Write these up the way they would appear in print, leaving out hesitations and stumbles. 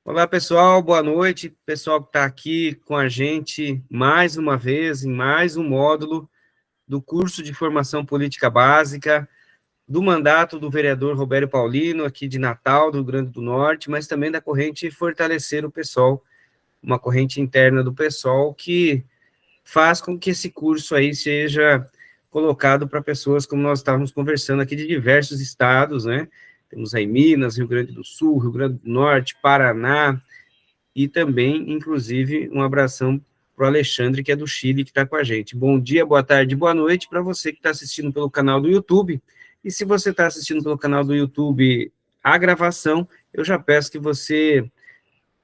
Olá, pessoal, boa noite. Pessoal que está aqui com a gente mais uma vez, em mais um módulo do curso de formação política básica, do mandato do vereador Robério Paulino, aqui de Natal, do Rio Grande do Norte, mas também da corrente Fortalecer o PSOL, uma corrente interna do PSOL que faz com que esse curso aí seja colocado para pessoas, como nós estávamos conversando aqui, de diversos estados, né? Temos aí Minas, Rio Grande do Sul, Rio Grande do Norte, Paraná, e também, inclusive, um abração para o Alexandre, que é do Chile, que está com a gente. Bom dia, boa tarde, boa noite para você que está assistindo pelo canal do YouTube. E se você está assistindo pelo canal do YouTube a gravação, eu já peço que você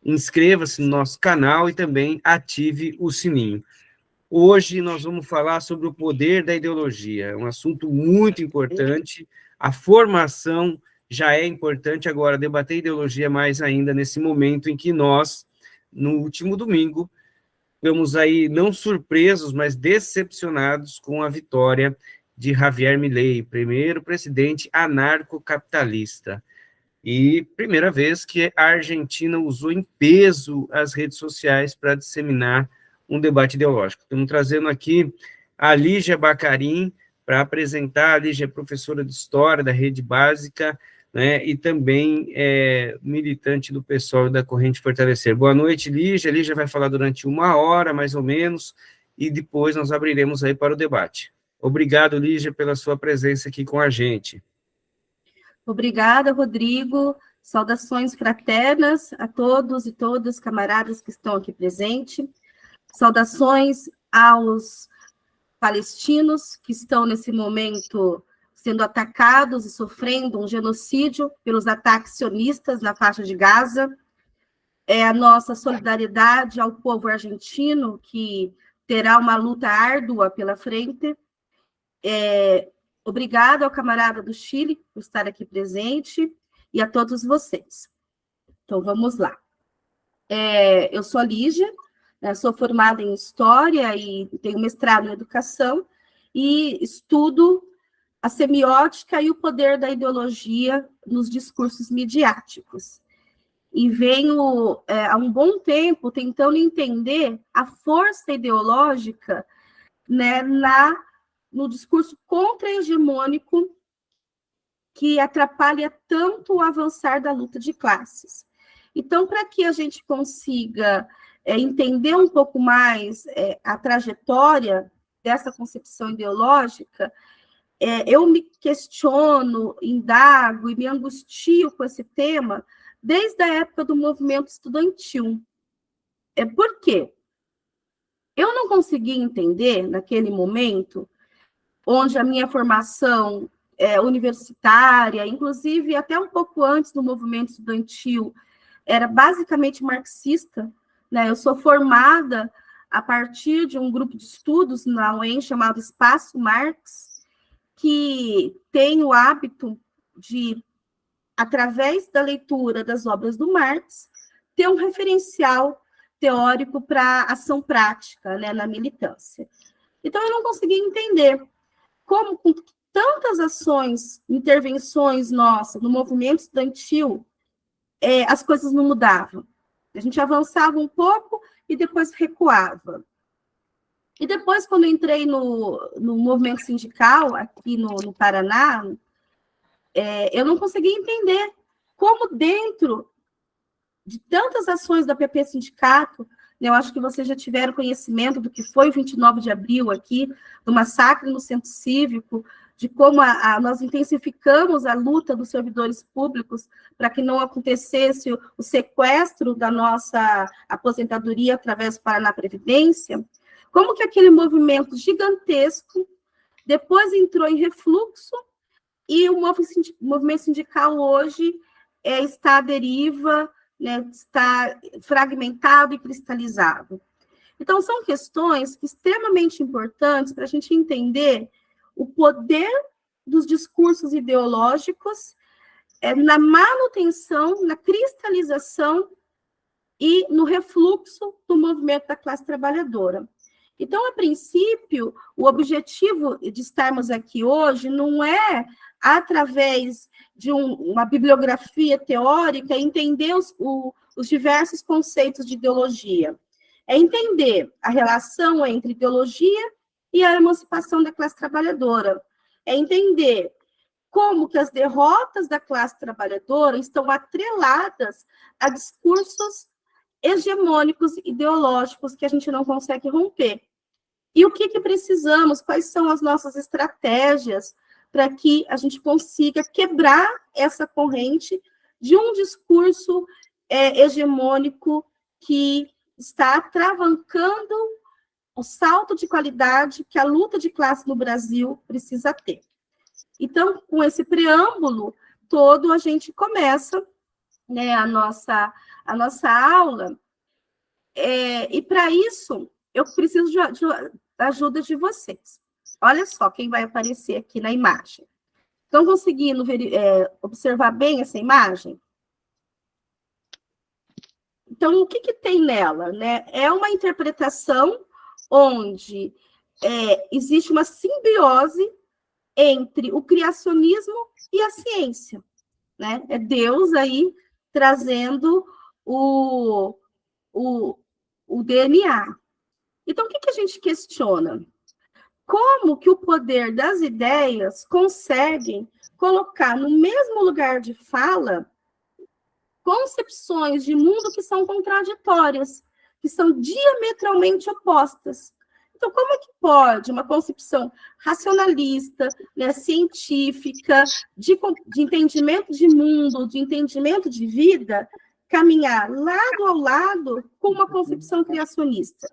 inscreva-se no nosso canal e também ative o sininho. Hoje nós vamos falar sobre o poder da ideologia, é um assunto muito importante. A formação já é importante, agora debater ideologia mais ainda nesse momento em que nós, no último domingo, ficamos aí não surpresos, mas decepcionados com a vitória de Javier Milei, primeiro presidente anarcocapitalista. E primeira vez que a Argentina usou em peso as redes sociais para disseminar um debate ideológico. Estamos trazendo aqui a Lígia Bacarin para apresentar. A Lígia é professora de História da Rede Básica, né, e também é militante do PSOL e da Corrente Fortalecer. Boa noite, Lígia. A Lígia vai falar durante 1 hora, mais ou menos, e depois nós abriremos aí para o debate. Obrigado, Lígia, pela sua presença aqui com a gente. Obrigada, Rodrigo. Saudações fraternas a todos e todas, camaradas que estão aqui presentes. Saudações aos palestinos que estão, nesse momento, sendo atacados e sofrendo um genocídio pelos ataques sionistas na faixa de Gaza. É a nossa solidariedade ao povo argentino, que terá uma luta árdua pela frente. Obrigado ao camarada do Chile por estar aqui presente e a todos vocês. Então, vamos lá. Eu sou a Lígia, né, sou formada em História e tenho mestrado em Educação e estudo a semiótica e o poder da ideologia nos discursos midiáticos. E venho, há um bom tempo, tentando entender a força ideológica, né, no discurso contra-hegemônico que atrapalha tanto o avançar da luta de classes. Então, para que a gente consiga entender um pouco mais a trajetória dessa concepção ideológica, eu me questiono, indago e me angustio com esse tema desde a época do movimento estudantil. Por quê? Eu não consegui entender, naquele momento, onde a minha formação universitária, inclusive até um pouco antes do movimento estudantil, era basicamente marxista, né? Eu sou formada a partir de um grupo de estudos na UEM chamado Espaço Marx, que tem o hábito de, através da leitura das obras do Marx, ter um referencial teórico para ação prática, né, na militância. Então, eu não conseguia entender como, com tantas ações, intervenções nossas no movimento estudantil, as coisas não mudavam. A gente avançava um pouco e depois recuava. E depois, quando eu entrei no movimento sindical, aqui no Paraná, eu não conseguia entender como dentro de tantas ações da PP Sindicato, eu acho que vocês já tiveram conhecimento do que foi o 29 de abril aqui, do massacre no Centro Cívico, de como nós intensificamos a luta dos servidores públicos para que não acontecesse o sequestro da nossa aposentadoria através do Paraná Previdência, como que aquele movimento gigantesco depois entrou em refluxo e o movimento sindical hoje está à deriva, né, está fragmentado e cristalizado. Então, são questões extremamente importantes para a gente entender o poder dos discursos ideológicos na manutenção, na cristalização e no refluxo do movimento da classe trabalhadora. Então, a princípio, o objetivo de estarmos aqui hoje não é, através de uma bibliografia teórica, entender os diversos conceitos de ideologia. É entender a relação entre ideologia e a emancipação da classe trabalhadora. É entender como que as derrotas da classe trabalhadora estão atreladas a discursos hegemônicos ideológicos que a gente não consegue romper. E o que precisamos, quais são as nossas estratégias para que a gente consiga quebrar essa corrente de um discurso hegemônico que está atravancando o salto de qualidade que a luta de classe no Brasil precisa ter. Então, com esse preâmbulo todo, a gente começa, né, a nossa aula, e para isso, eu preciso da ajuda de vocês. Olha só quem vai aparecer aqui na imagem. Estão conseguindo observar bem essa imagem? Então, o que tem nela, né? É uma interpretação onde existe uma simbiose entre o criacionismo e a ciência, né? É Deus aí trazendo o DNA. Então, o que a gente questiona? Como que o poder das ideias conseguem colocar no mesmo lugar de fala concepções de mundo que são contraditórias, que são diametralmente opostas? Então, como é que pode uma concepção racionalista, né, científica, de entendimento de mundo, de entendimento de vida, caminhar lado ao lado com uma concepção criacionista?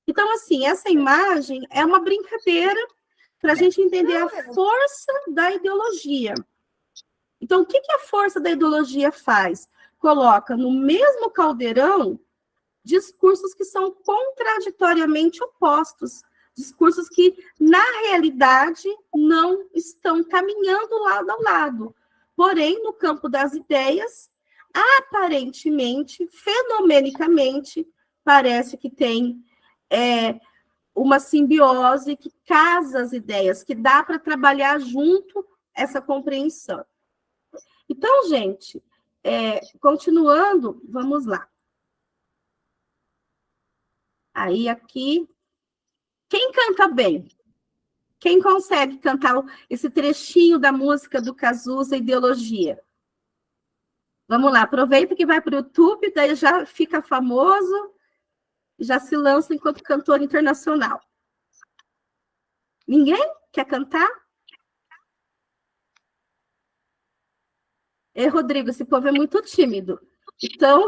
Então, assim, essa imagem é uma brincadeira para a gente entender a força da ideologia. Então, o que a força da ideologia faz? Coloca no mesmo caldeirão discursos que são contraditoriamente opostos, discursos que, na realidade, não estão caminhando lado a lado. Porém, no campo das ideias, aparentemente, fenomenicamente, parece que tem uma simbiose que casa as ideias, que dá para trabalhar junto essa compreensão. Então, gente, continuando, vamos lá. Aí, aqui, quem canta bem? Quem consegue cantar esse trechinho da música do Cazuza, Ideologia? Vamos lá, aproveita que vai para o YouTube, daí já fica famoso, já se lança enquanto cantor internacional. Ninguém quer cantar? Rodrigo, esse povo é muito tímido. Então,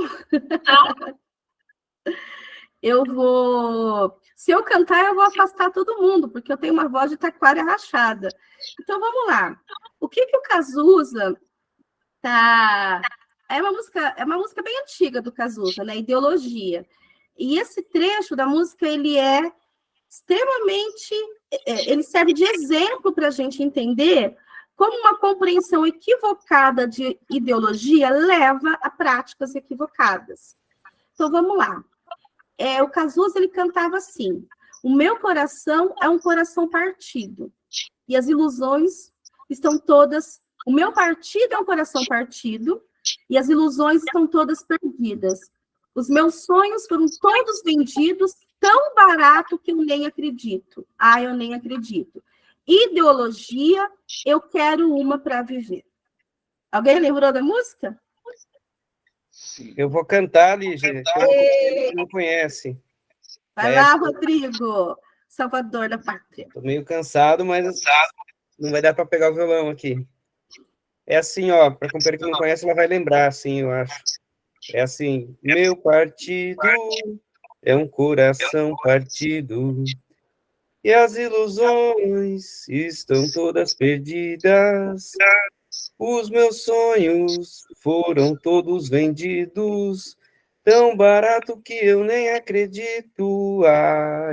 eu vou... Se eu cantar, eu vou afastar todo mundo, porque eu tenho uma voz de taquara rachada. Então, vamos lá. O que o Cazuza tá... É uma música bem antiga do Cazuza, né? Ideologia. E esse trecho da música, ele é extremamente... Ele serve de exemplo para a gente entender como uma compreensão equivocada de ideologia leva a práticas equivocadas. Então, vamos lá. O Cazuza, ele cantava assim: o meu coração é um coração partido, e as ilusões estão todas... O meu partido é um coração partido, e as ilusões estão todas perdidas. Os meus sonhos foram todos vendidos tão barato que eu nem acredito. Eu nem acredito. Ideologia, eu quero uma para viver. Alguém lembrou da música? Eu vou cantar, Lígia, que não conhece. Vai lá, Rodrigo, salvador da pátria. Estou meio cansado, mas não vai dar para pegar o violão aqui. É assim, ó, para quem não conhece, ela vai lembrar, assim, eu acho. É assim: meu partido é um coração partido, e as ilusões estão todas perdidas. Os meus sonhos foram todos vendidos, tão barato que eu nem acredito.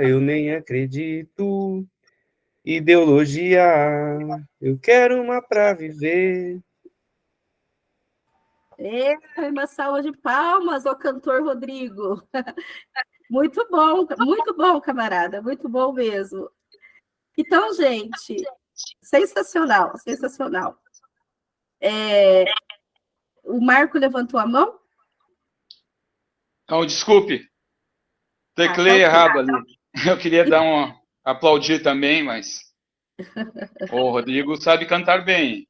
Eu nem acredito. Ideologia, eu quero uma para viver. Uma salva de palmas ao cantor Rodrigo. muito bom, camarada, muito bom mesmo. Então, gente, sensacional, sensacional. O Marco levantou a mão? Então, desculpe, teclei errado ali. Eu queria dar aplaudir também, mas o Rodrigo sabe cantar bem.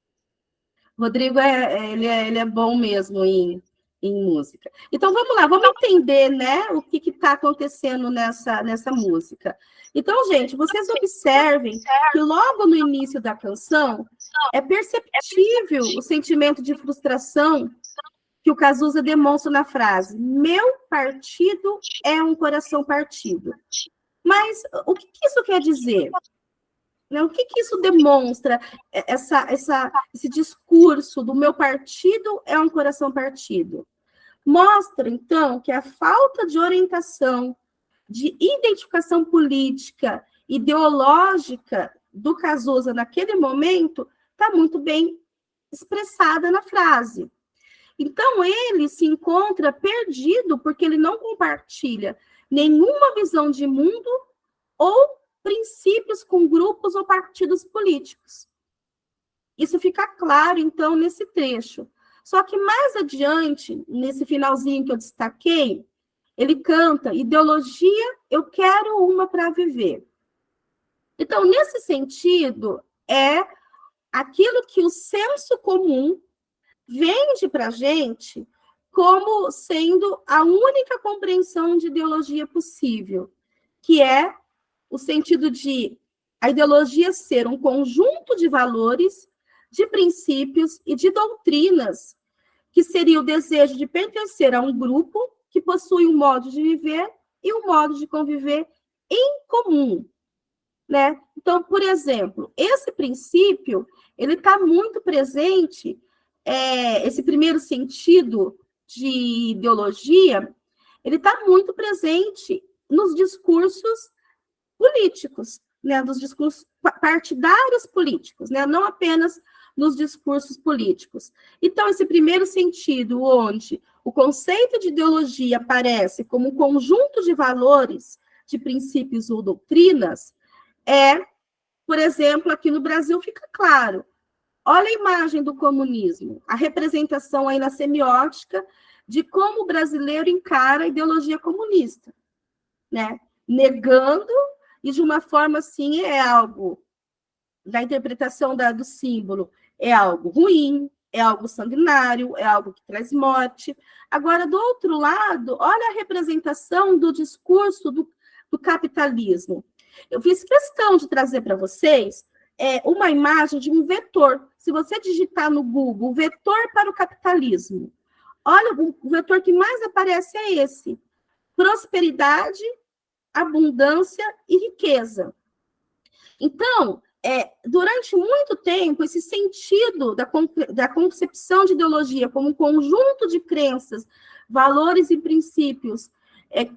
Rodrigo, ele é bom mesmo em música. Então, vamos lá, vamos entender, né, o que está acontecendo nessa música. Então, gente, vocês observem que logo no início da canção é perceptível o sentimento de frustração que o Cazuza demonstra na frase: meu partido é um coração partido. Mas o que isso quer dizer? O que isso demonstra, esse discurso do meu partido é um coração partido? Mostra, então, que a falta de orientação, de identificação política, ideológica do Cazuza naquele momento está muito bem expressada na frase. Então, ele se encontra perdido porque ele não compartilha nenhuma visão de mundo ou princípios com grupos ou partidos políticos. Isso fica claro, então, nesse trecho. Só que mais adiante, nesse finalzinho que eu destaquei, ele canta: ideologia, eu quero uma para viver. Então, nesse sentido, é aquilo que o senso comum vende para a gente como sendo a única compreensão de ideologia possível, que é o sentido de a ideologia ser um conjunto de valores, de princípios e de doutrinas, que seria o desejo de pertencer a um grupo que possui um modo de viver e um modo de conviver em comum, né? Então, por exemplo, esse princípio, ele está muito presente, esse primeiro sentido de ideologia, ele está muito presente nos discursos políticos, né, dos discursos partidários políticos, né, não apenas nos discursos políticos. Então, esse primeiro sentido, onde o conceito de ideologia aparece como um conjunto de valores, de princípios ou doutrinas, por exemplo, aqui no Brasil fica claro. Olha a imagem do comunismo, a representação aí na semiótica de como o brasileiro encara a ideologia comunista, né, negando. E de uma forma assim, é algo, da interpretação do símbolo, é algo ruim, é algo sanguinário, é algo que traz morte. Agora, do outro lado, olha a representação do discurso do capitalismo. Eu fiz questão de trazer para vocês uma imagem de um vetor. Se você digitar no Google, vetor para o capitalismo, olha, o vetor que mais aparece é esse: prosperidade, abundância e riqueza. Então, durante muito tempo, esse sentido da concepção de ideologia como um conjunto de crenças, valores e princípios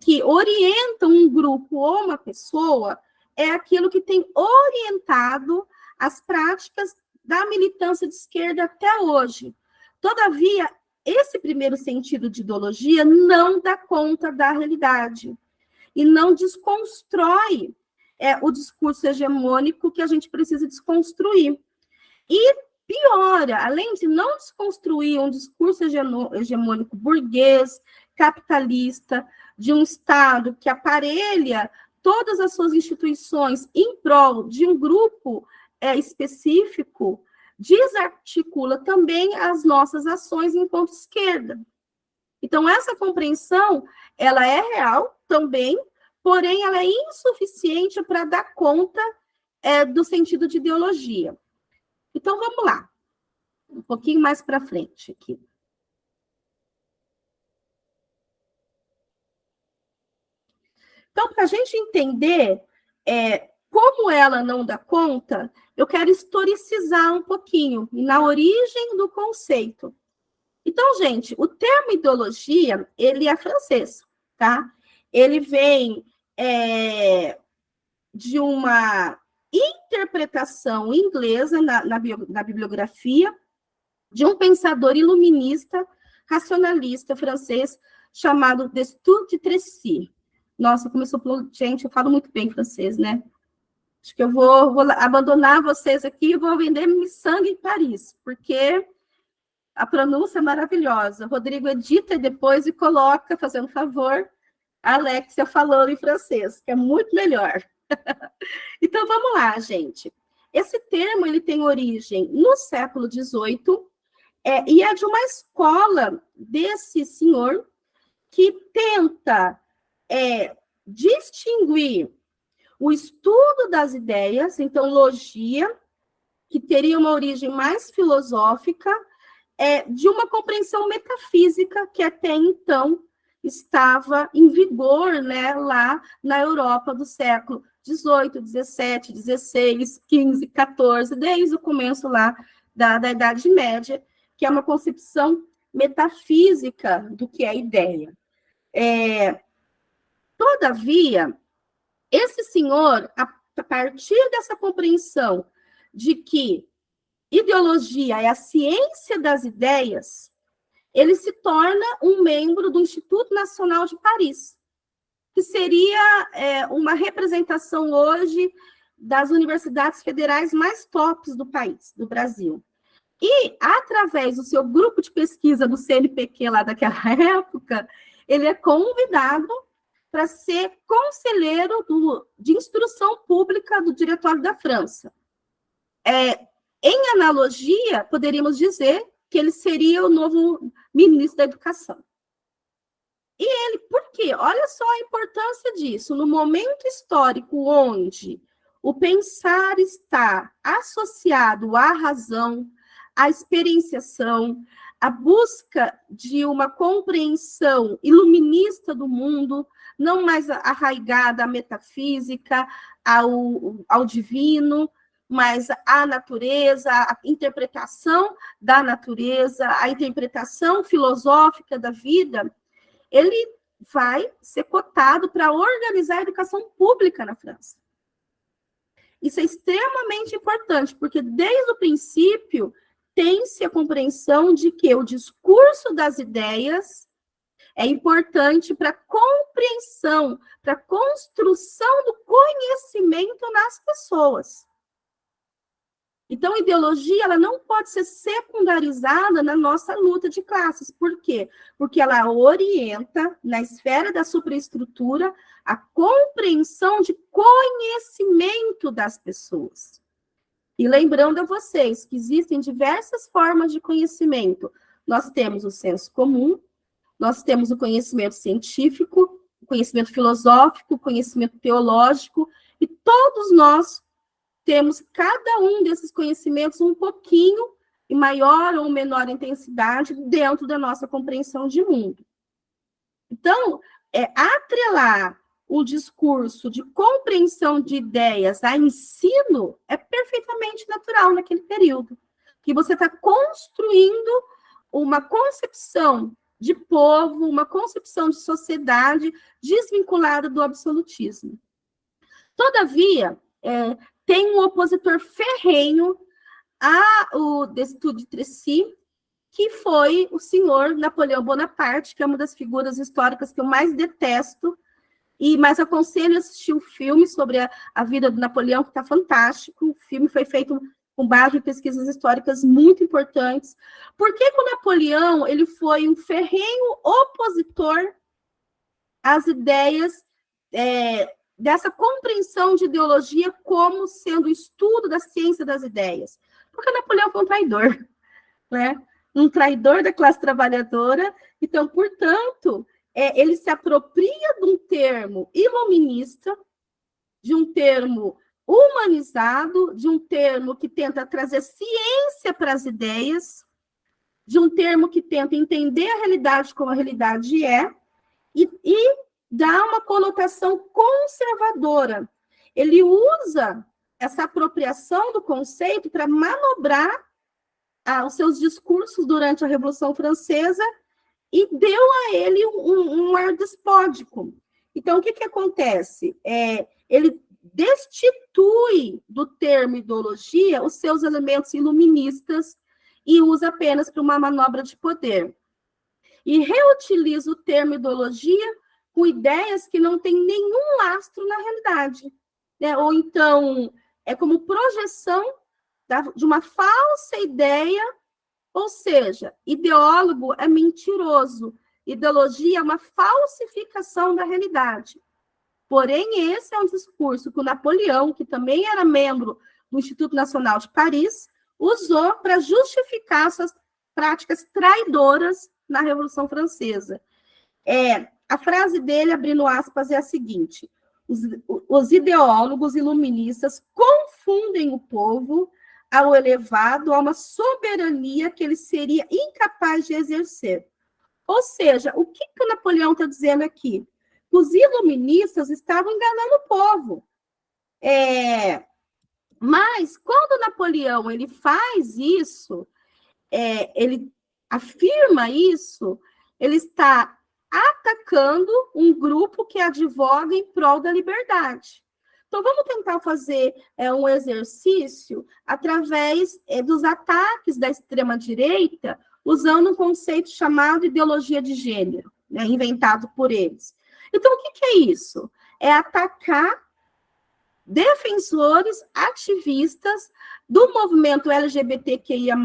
que orientam um grupo ou uma pessoa, é aquilo que tem orientado as práticas da militância de esquerda até hoje. Todavia, esse primeiro sentido de ideologia não dá conta da realidade e não desconstrói o discurso hegemônico que a gente precisa desconstruir. E piora, além de não desconstruir um discurso hegemônico burguês, capitalista, de um Estado que aparelha todas as suas instituições em prol de um grupo específico, desarticula também as nossas ações enquanto esquerda. Então, essa compreensão, ela é real também, porém, ela é insuficiente para dar conta do sentido de ideologia. Então, vamos lá. Um pouquinho mais para frente aqui. Então, para a gente entender como ela não dá conta, eu quero historicizar um pouquinho, na origem do conceito. Então, gente, o termo ideologia, ele é francês, tá? Ele vem de uma interpretação inglesa na bibliografia de um pensador iluminista, racionalista francês, chamado Destutt de Tracy. Nossa, começou pelo... Gente, eu falo muito bem francês, né? Acho que eu vou abandonar vocês aqui e vou vender sangue em Paris, porque a pronúncia é maravilhosa. O Rodrigo edita depois e coloca, fazendo favor, a Alexia falando em francês, que é muito melhor. Então, vamos lá, gente. Esse termo ele tem origem no século XVIII e é de uma escola desse senhor que tenta distinguir o estudo das ideias, então, logia, que teria uma origem mais filosófica, de uma compreensão metafísica que até então estava em vigor, né, lá na Europa do século XVIII, XVII, XVI, XV, XIV, desde o começo lá da Idade Média, que é uma concepção metafísica do que é ideia. Todavia, esse senhor, a partir dessa compreensão de que ideologia é a ciência das ideias, ele se torna um membro do Instituto Nacional de Paris, que seria uma representação hoje das universidades federais mais tops do país, do Brasil. E, através do seu grupo de pesquisa do CNPq lá daquela época, ele é convidado para ser conselheiro de instrução pública do Diretório da França. Em analogia, poderíamos dizer que ele seria o novo ministro da Educação. E ele, por quê? Olha só a importância disso. No momento histórico onde o pensar está associado à razão, à experienciação, à busca de uma compreensão iluminista do mundo, não mais arraigada à metafísica, ao divino, mas à natureza, a interpretação da natureza, a interpretação filosófica da vida, ele vai ser cotado para organizar a educação pública na França. Isso é extremamente importante, porque desde o princípio tem-se a compreensão de que o discurso das ideias é importante para a compreensão, para a construção do conhecimento nas pessoas. Então, a ideologia ela não pode ser secundarizada na nossa luta de classes. Por quê? Porque ela orienta, na esfera da superestrutura, a compreensão de conhecimento das pessoas. E lembrando a vocês que existem diversas formas de conhecimento. Nós temos o senso comum, nós temos o conhecimento científico, o conhecimento filosófico, o conhecimento teológico, e todos nós temos cada um desses conhecimentos um pouquinho, em maior ou menor intensidade, dentro da nossa compreensão de mundo. Então, atrelar o discurso de compreensão de ideias a ensino é perfeitamente natural naquele período, que você está construindo uma concepção de povo, uma concepção de sociedade desvinculada do absolutismo. Todavia, tem um opositor ferrenho ao Destutt de Tracy, que foi o senhor Napoleão Bonaparte, que é uma das figuras históricas que eu mais detesto, mas aconselho a assistir um filme sobre a vida do Napoleão, que está fantástico. O filme foi feito com base em pesquisas históricas muito importantes. Por que o Napoleão ele foi um ferrenho opositor às ideias dessa compreensão de ideologia como sendo o estudo da ciência das ideias? Porque Napoleão foi um traidor, né? Um traidor da classe trabalhadora. Então, portanto, ele se apropria de um termo iluminista, de um termo humanizado, de um termo que tenta trazer ciência para as ideias, de um termo que tenta entender a realidade como a realidade é, e dá uma conotação conservadora. Ele usa essa apropriação do conceito para manobrar os seus discursos durante a Revolução Francesa e deu a ele um ar despótico. Então, o que acontece? Ele destitui do termo ideologia os seus elementos iluministas e usa apenas para uma manobra de poder. E reutiliza o termo ideologia com ideias que não têm nenhum lastro na realidade, né? Ou então é como projeção de uma falsa ideia, ou seja, ideólogo é mentiroso, ideologia é uma falsificação da realidade. Porém, esse é um discurso que o Napoleão, que também era membro do Instituto Nacional de Paris, usou para justificar suas práticas traidoras na Revolução Francesa. A frase dele, abrindo aspas, é a seguinte: os ideólogos iluministas confundem o povo ao elevado a uma soberania que ele seria incapaz de exercer. Ou seja, o que o Napoleão está dizendo aqui? Os iluministas estavam enganando o povo. Mas, quando Napoleão ele faz isso, ele afirma isso, ele está atacando um grupo que advoga em prol da liberdade. Então, vamos tentar fazer um exercício através dos ataques da extrema-direita, usando um conceito chamado ideologia de gênero, né, inventado por eles. Então, o que é isso? É atacar defensores, ativistas do movimento LGBTQIA+,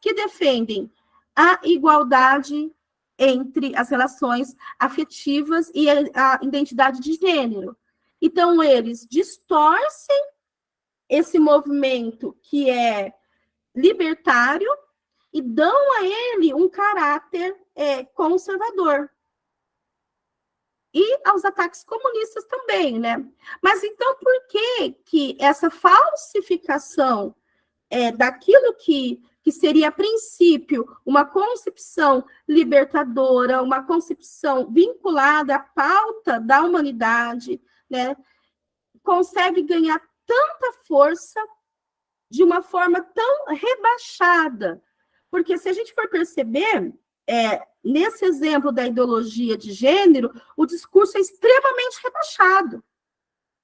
que defendem a igualdade entre as relações afetivas e a identidade de gênero. Então, eles distorcem esse movimento que é libertário e dão a ele um caráter conservador. E aos ataques comunistas também, né? Mas então, por que essa falsificação daquilo que seria, a princípio, uma concepção libertadora, uma concepção vinculada à pauta da humanidade, né, consegue ganhar tanta força de uma forma tão rebaixada? Porque se a gente for perceber, nesse exemplo da ideologia de gênero, o discurso é extremamente rebaixado,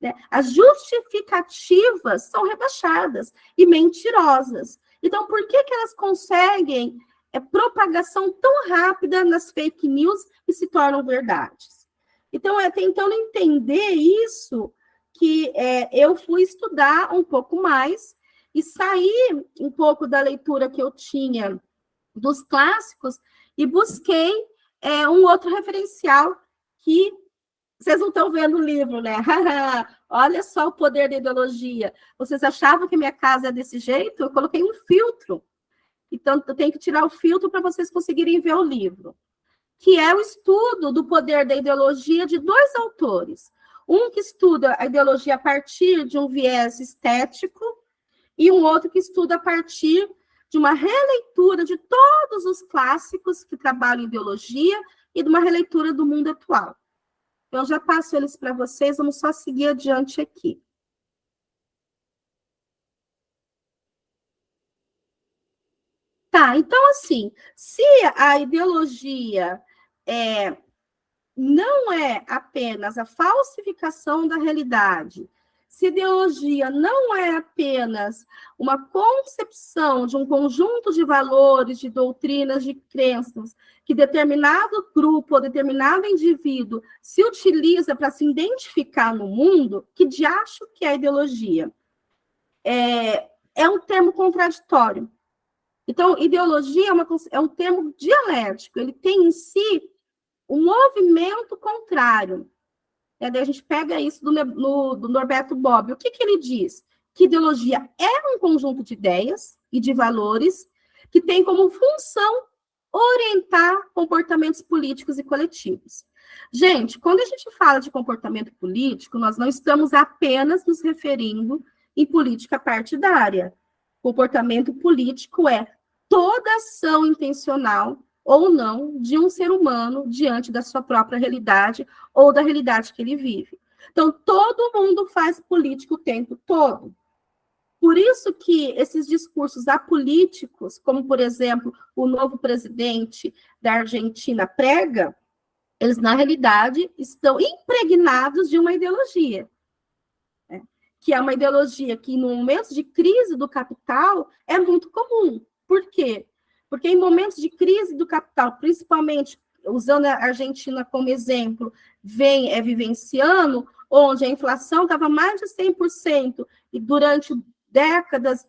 né? As justificativas são rebaixadas e mentirosas. Então, por que elas conseguem propagação tão rápida nas fake news e se tornam verdades? Então, tentando entender isso, que eu fui estudar um pouco mais e sair um pouco da leitura que eu tinha dos clássicos e busquei um outro referencial que vocês não estão vendo o livro, né? Olha só o poder da ideologia. Vocês achavam que minha casa é desse jeito? Eu coloquei um filtro. Então, eu tenho que tirar o filtro para vocês conseguirem ver o livro, que é o estudo do poder da ideologia de dois autores. Um que estuda a ideologia a partir de um viés estético e um outro que estuda a partir de uma releitura de todos os clássicos que trabalham ideologia e de uma releitura do mundo atual. Eu já passo eles para vocês, vamos só seguir adiante aqui. Tá, então, assim, se a ideologia não é apenas a falsificação da realidade, se ideologia não é apenas uma concepção de um conjunto de valores, de doutrinas, de crenças, que determinado grupo ou determinado indivíduo se utiliza para se identificar no mundo, que diacho que é a ideologia? É um termo contraditório. Então, ideologia é um termo dialético, ele tem em si um movimento contrário. Daí a gente pega isso do Norberto Bobbio. O que ele diz? Que ideologia é um conjunto de ideias e de valores que tem como função orientar comportamentos políticos e coletivos. Gente, quando a gente fala de comportamento político, nós não estamos apenas nos referindo em política partidária. Comportamento político é toda ação intencional ou não de um ser humano diante da sua própria realidade ou da realidade que ele vive. Então, todo mundo faz política o tempo todo. Por isso que esses discursos apolíticos, como, por exemplo, o novo presidente da Argentina prega, eles, na realidade, estão impregnados de uma ideologia, né? Que é uma ideologia que, no momento de crise do capital, é muito comum. Por quê? Porque em momentos de crise do capital, principalmente usando a Argentina como exemplo, vem vivenciando, onde a inflação estava mais de 100%, e durante décadas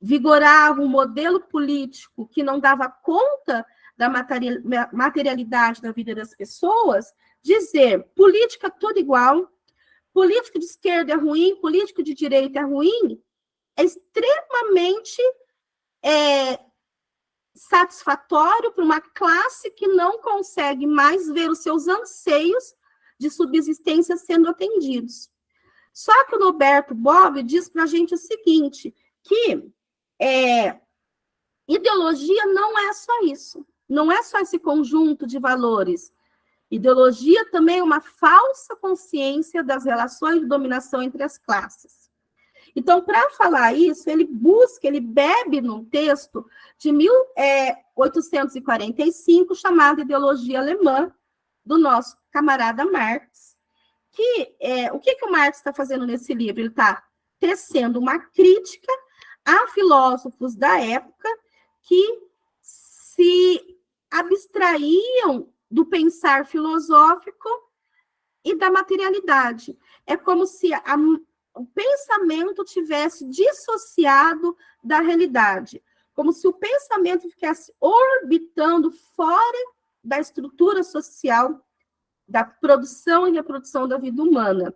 vigorava um modelo político que não dava conta da materialidade da vida das pessoas, dizer política tudo igual, política de esquerda é ruim, política de direita é ruim, é extremamente satisfatório para uma classe que não consegue mais ver os seus anseios de subsistência sendo atendidos. Só que o Norberto Bobbio diz para a gente o seguinte, que ideologia não é só isso, não é só esse conjunto de valores. Ideologia também é uma falsa consciência das relações de dominação entre as classes. Então, para falar isso, ele bebe num texto de 1845, chamado Ideologia Alemã, do nosso camarada Marx, que o que o Marx está fazendo nesse livro? Ele está tecendo uma crítica a filósofos da época que se abstraíam do pensar filosófico e da materialidade. É como se o pensamento tivesse dissociado da realidade, como se o pensamento ficasse orbitando fora da estrutura social, da produção e reprodução da vida humana.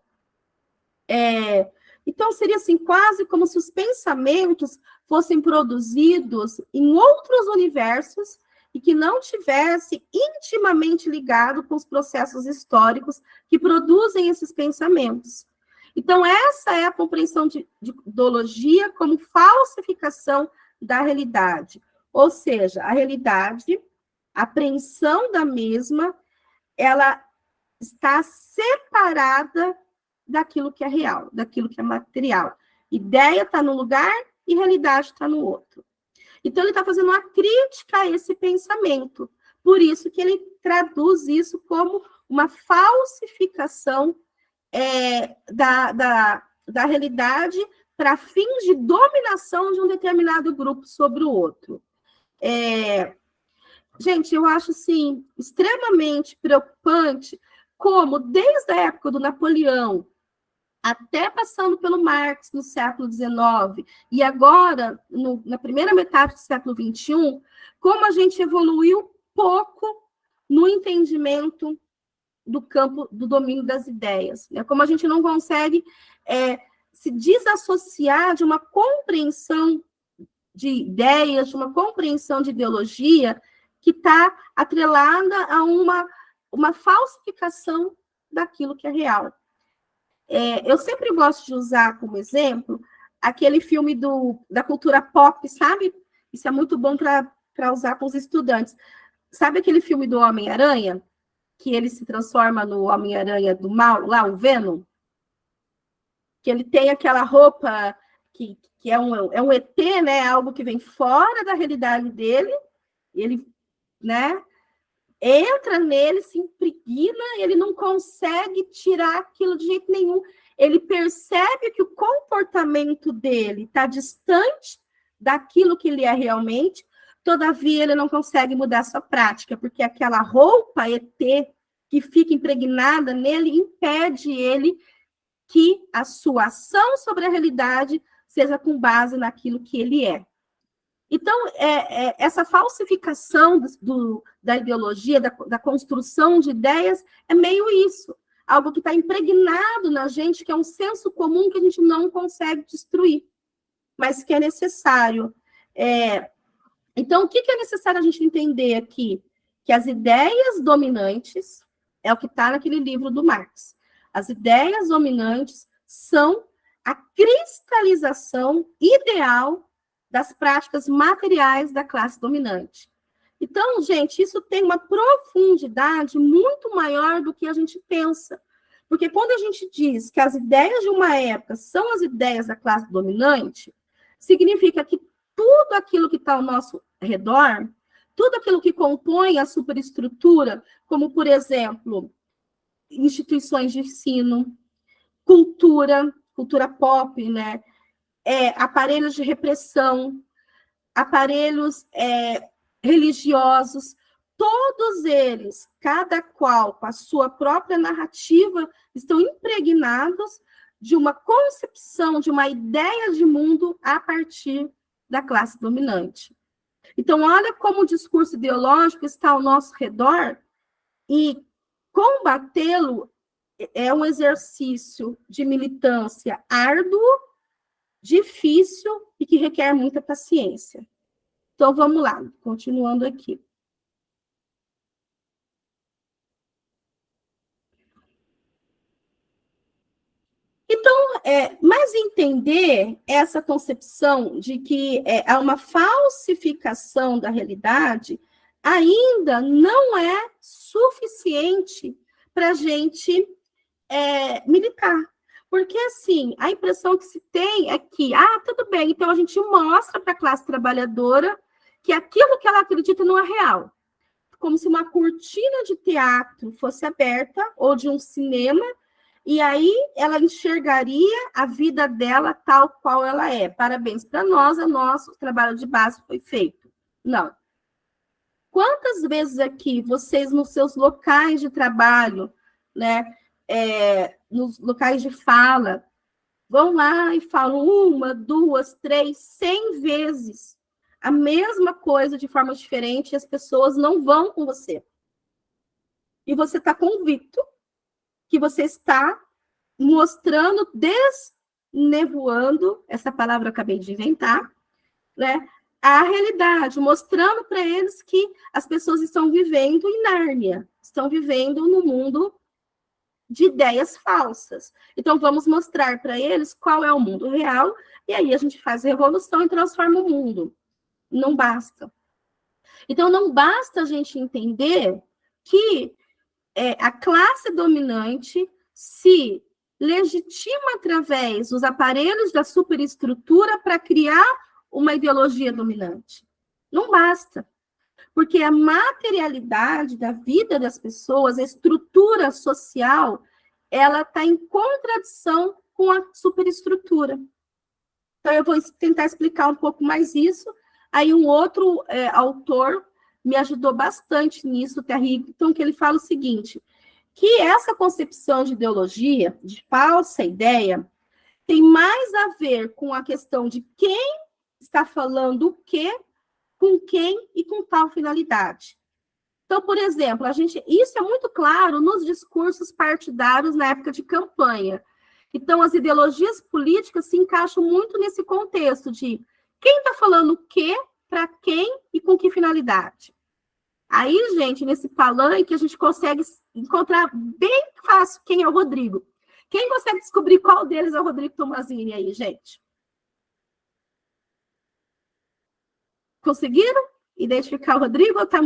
Então, seria assim, quase como se os pensamentos fossem produzidos em outros universos e que não tivesse intimamente ligado com os processos históricos que produzem esses pensamentos. Então, essa é a compreensão de ideologia como falsificação da realidade. Ou seja, a realidade, a apreensão da mesma, ela está separada daquilo que é real, daquilo que é material. Ideia está num lugar e realidade está no outro. Então, ele está fazendo uma crítica a esse pensamento. Por isso que ele traduz isso como uma falsificação da realidade para fins de dominação de um determinado grupo sobre o outro. Gente, eu acho, assim, extremamente preocupante como, desde a época do Napoleão, até passando pelo Marx no século XIX, e agora, na primeira metade do século XXI, como a gente evoluiu pouco no entendimento do campo do domínio das ideias, né? Como a gente não consegue se desassociar de uma compreensão de ideias, de uma compreensão de ideologia que está atrelada a uma falsificação daquilo que é real. Eu sempre gosto de usar como exemplo aquele filme da cultura pop, sabe? Isso é muito bom para usar com os estudantes. Sabe aquele filme do Homem-Aranha? Que ele se transforma no Homem-Aranha do mal, lá, o Venom? Que ele tem aquela roupa que é um ET, né? Algo que vem fora da realidade dele. Ele, né? Entra nele, se impregna, ele não consegue tirar aquilo de jeito nenhum. Ele percebe que o comportamento dele está distante daquilo que ele é realmente, todavia ele não consegue mudar sua prática, porque aquela roupa ET que fica impregnada nele impede ele que a sua ação sobre a realidade seja com base naquilo que ele é. Então, essa falsificação da ideologia, da construção de ideias, é meio isso. Algo que está impregnado na gente, que é um senso comum que a gente não consegue destruir, mas que é necessário. Então, o que é necessário a gente entender aqui? Que as ideias dominantes, é o que está naquele livro do Marx, as ideias dominantes são a cristalização ideal das práticas materiais da classe dominante. Então, gente, isso tem uma profundidade muito maior do que a gente pensa. Porque quando a gente diz que as ideias de uma época são as ideias da classe dominante, significa que tudo aquilo que está ao nosso redor, tudo aquilo que compõe a superestrutura, como, por exemplo, instituições de ensino, cultura pop, né? Aparelhos de repressão, aparelhos religiosos, todos eles, cada qual com a sua própria narrativa, estão impregnados de uma concepção, de uma ideia de mundo a partir da classe dominante. Então, olha como o discurso ideológico está ao nosso redor e combatê-lo é um exercício de militância árduo, difícil e que requer muita paciência. Então, vamos lá, continuando aqui. Então, mas entender essa concepção de que há uma falsificação da realidade ainda não é suficiente para a gente militar. Porque, assim, a impressão que se tem é que, tudo bem, então a gente mostra para a classe trabalhadora que aquilo que ela acredita não é real. Como se uma cortina de teatro fosse aberta, ou de um cinema, e aí ela enxergaria a vida dela tal qual ela é. Parabéns para nós, o nosso trabalho de base foi feito. Não. Quantas vezes aqui vocês, nos seus locais de trabalho, né, nos locais de fala, vão lá e falam 1, 2, 3, 100 vezes a mesma coisa de forma diferente e as pessoas não vão com você. E você está convicto que você está mostrando, desnevoando, essa palavra eu acabei de inventar, né, a realidade, mostrando para eles que as pessoas estão vivendo em Nárnia, estão vivendo no mundo de ideias falsas. Então, vamos mostrar para eles qual é o mundo real, e aí a gente faz a revolução e transforma o mundo. Não basta. Então, não basta a gente entender que a classe dominante se legitima através dos aparelhos da superestrutura para criar uma ideologia dominante. Não basta. Porque a materialidade da vida das pessoas, a estrutura social, ela está em contradição com a superestrutura. Então, eu vou tentar explicar um pouco mais isso. Aí, um outro autor me ajudou bastante nisso, o Terry Eagleton, que ele fala o seguinte, que essa concepção de ideologia, de falsa ideia, tem mais a ver com a questão de quem está falando o quê, com quem e com qual finalidade. Então, por exemplo, isso é muito claro nos discursos partidários na época de campanha. Então, as ideologias políticas se encaixam muito nesse contexto de quem está falando o quê, para quem e com que finalidade. Aí, gente, nesse palanque, a gente consegue encontrar bem fácil quem é o Rodrigo. Quem consegue descobrir qual deles é o Rodrigo Tomazini aí, gente? Conseguiram identificar o Rodrigo ou está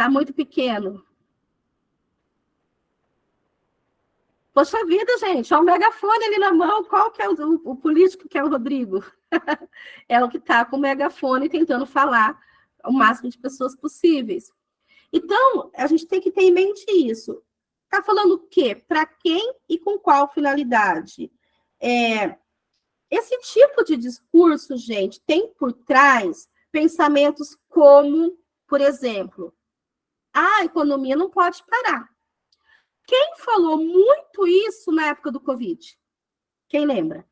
muito pequeno? Poxa vida, gente, olha o megafone ali na mão. Qual que é o político que é o Rodrigo? É o que está com o megafone tentando falar o máximo de pessoas possíveis. Então, a gente tem que ter em mente isso. Está falando o quê? Para quem e com qual finalidade? Esse tipo de discurso, gente, tem por trás pensamentos como, por exemplo, a economia não pode parar. Quem falou muito isso na época do Covid? Quem lembra?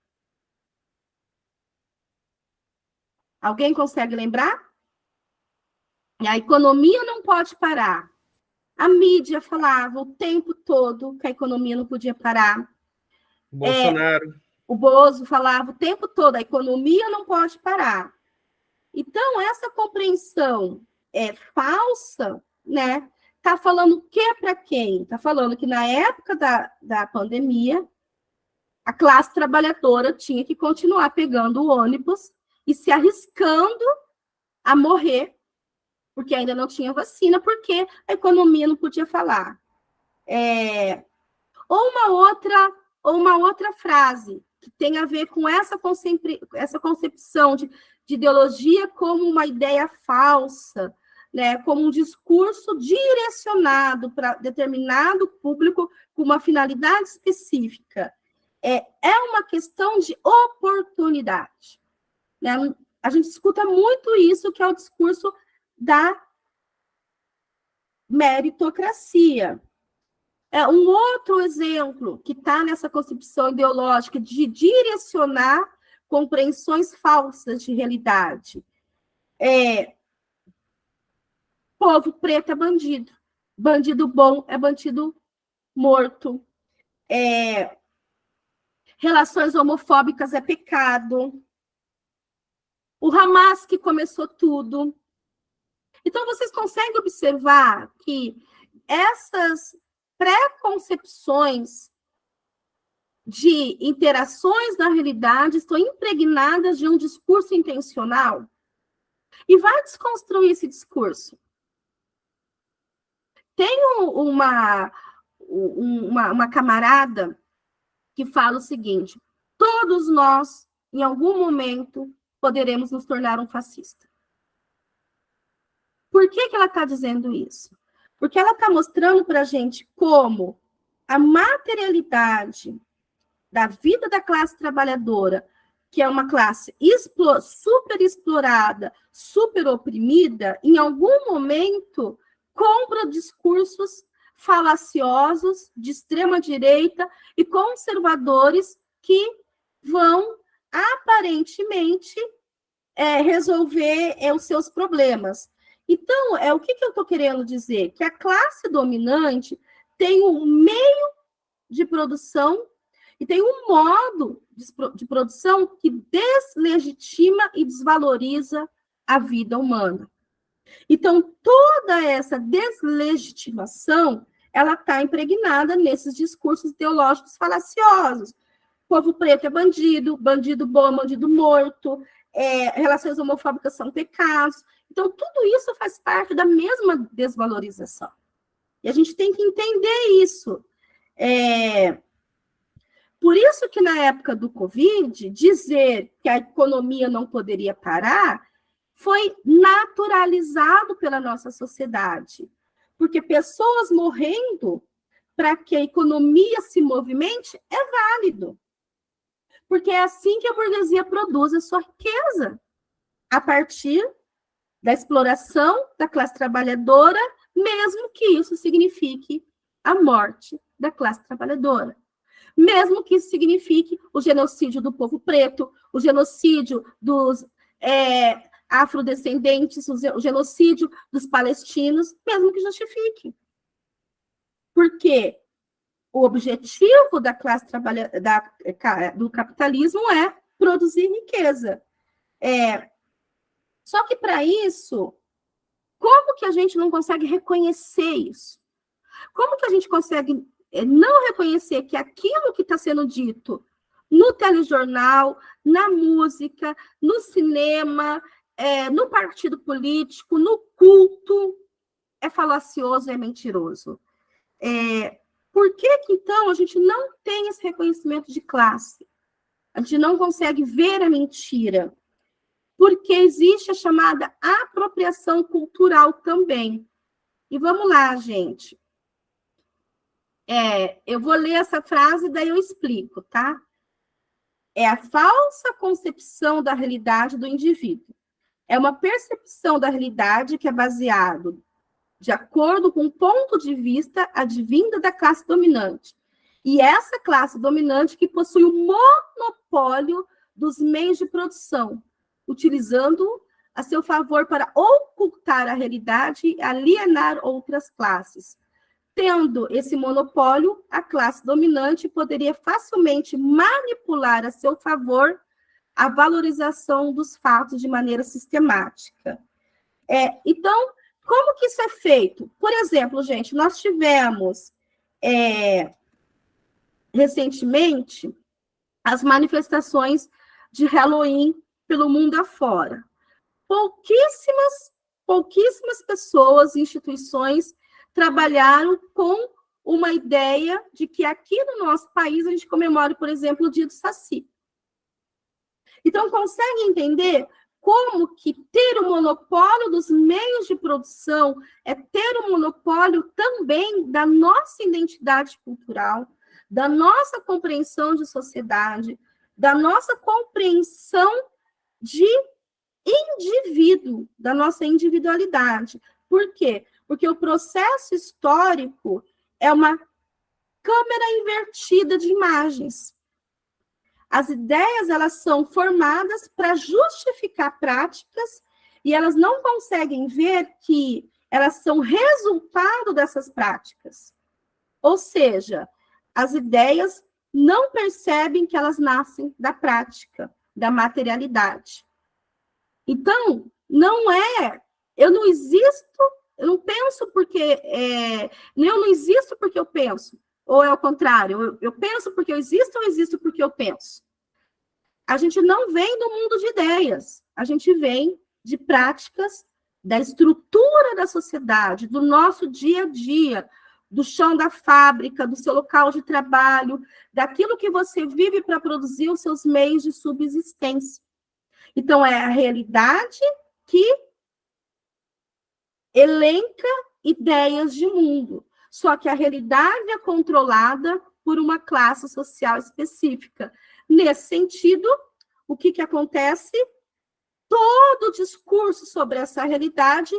Alguém consegue lembrar? E a economia não pode parar. A mídia falava o tempo todo que a economia não podia parar. Bolsonaro. O Bozo falava o tempo todo, a economia não pode parar. Então, essa compreensão falsa, né? Está falando o que para quem? Está falando que na época da pandemia, a classe trabalhadora tinha que continuar pegando o ônibus e se arriscando a morrer, porque ainda não tinha vacina, porque a economia não podia falar. Ou uma outra frase que tem a ver com essa concepção de ideologia como uma ideia falsa, né, como um discurso direcionado para determinado público com uma finalidade específica. É uma questão de oportunidade. Né? A gente escuta muito isso, que é o discurso da meritocracia. Um outro exemplo que está nessa concepção ideológica de direcionar compreensões falsas de realidade. Povo preto é bandido. Bandido bom é bandido morto. Relações homofóbicas é pecado. O Hamas que começou tudo. Então, vocês conseguem observar que essas preconcepções de interações na realidade estão impregnadas de um discurso intencional e vai desconstruir esse discurso. Tem uma camarada que fala o seguinte: todos nós, em algum momento, poderemos nos tornar um fascista. Por que ela está dizendo isso? Porque ela está mostrando para a gente como a materialidade da vida da classe trabalhadora, que é uma classe super explorada, super oprimida, em algum momento compra discursos falaciosos de extrema-direita e conservadores que vão, aparentemente, resolver os seus problemas. Então, o que eu estou querendo dizer? Que a classe dominante tem um meio de produção e tem um modo de produção que deslegitima e desvaloriza a vida humana. Então, toda essa deslegitimação, ela está impregnada nesses discursos ideológicos falaciosos. Povo preto é bandido, bandido bom é bandido morto, relações homofóbicas são pecados. Então, tudo isso faz parte da mesma desvalorização. E a gente tem que entender isso. Por isso que, na época do Covid, dizer que a economia não poderia parar foi naturalizado pela nossa sociedade. Porque pessoas morrendo para que a economia se movimente é válido. Porque é assim que a burguesia produz a sua riqueza, a partir da exploração da classe trabalhadora, mesmo que isso signifique a morte da classe trabalhadora. Mesmo que isso signifique o genocídio do povo preto, o genocídio dos afrodescendentes, o genocídio dos palestinos, mesmo que justifique. Porque o objetivo da classe do capitalismo é produzir riqueza. Só que, para isso, como que a gente não consegue reconhecer isso? Como que a gente consegue não reconhecer que aquilo que está sendo dito no telejornal, na música, no cinema, no partido político, no culto, é falacioso, é mentiroso? Por que, então, a gente não tem esse reconhecimento de classe? A gente não consegue ver a mentira? Porque existe a chamada apropriação cultural também. E vamos lá, gente. Eu vou ler essa frase, daí eu explico, tá? É a falsa concepção da realidade do indivíduo. É uma percepção da realidade que é baseado de acordo com o ponto de vista advinda da classe dominante. E essa classe dominante que possui o monopólio dos meios de produção, utilizando a seu favor para ocultar a realidade e alienar outras classes. Tendo esse monopólio, a classe dominante poderia facilmente manipular a seu favor a valorização dos fatos de maneira sistemática. Então, como que isso é feito? Por exemplo, gente, nós tivemos recentemente as manifestações de Halloween pelo mundo afora. Pouquíssimas pessoas, instituições, trabalharam com uma ideia de que aqui no nosso país a gente comemora, por exemplo, o Dia do Saci. Então, consegue entender como que ter o monopólio dos meios de produção é ter o monopólio também da nossa identidade cultural, da nossa compreensão de sociedade, da nossa compreensão de indivíduo, da nossa individualidade. Por quê? Porque o processo histórico é uma câmera invertida de imagens. As ideias, elas são formadas para justificar práticas e elas não conseguem ver que elas são resultado dessas práticas. Ou seja, as ideias não percebem que elas nascem da prática, da materialidade. Então, eu não existo, eu não penso porque, eu não existo porque eu penso, ou é o contrário, eu penso porque eu existo porque eu penso. A gente não vem do mundo de ideias, a gente vem de práticas da estrutura da sociedade, do nosso dia a dia, do chão da fábrica, do seu local de trabalho, daquilo que você vive para produzir os seus meios de subsistência. Então, é a realidade que elenca ideias de mundo. Só que a realidade é controlada por uma classe social específica. Nesse sentido, o que acontece? Todo o discurso sobre essa realidade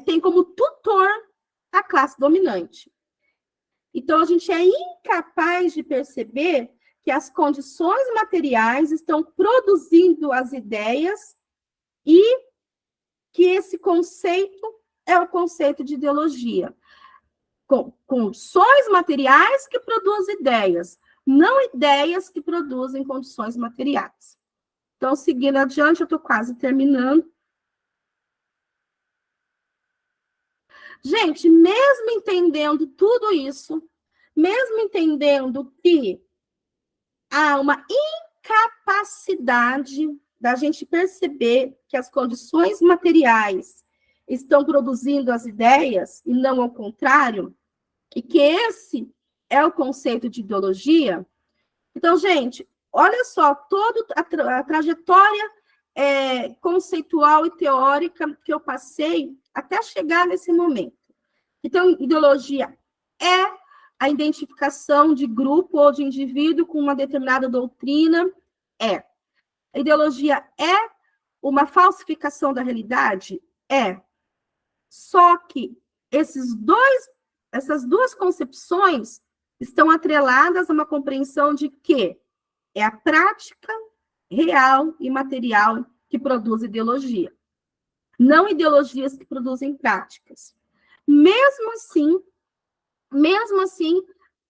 tem como tutor a classe dominante. Então, a gente é incapaz de perceber que as condições materiais estão produzindo as ideias e que esse conceito é o conceito de ideologia. Condições materiais que produzem ideias, não ideias que produzem condições materiais. Então, seguindo adiante, eu estou quase terminando. Gente, mesmo entendendo tudo isso, mesmo entendendo que há uma incapacidade da gente perceber que as condições materiais estão produzindo as ideias, e não ao contrário, e que esse é o conceito de ideologia. Então, gente, olha só, toda a trajetória conceitual e teórica que eu passei até chegar nesse momento. Então, ideologia é a identificação de grupo ou de indivíduo com uma determinada doutrina? É. A ideologia é uma falsificação da realidade? É. Só que essas duas concepções estão atreladas a uma compreensão de que é a prática real e material que produz ideologia, não ideologias que produzem práticas. Mesmo assim,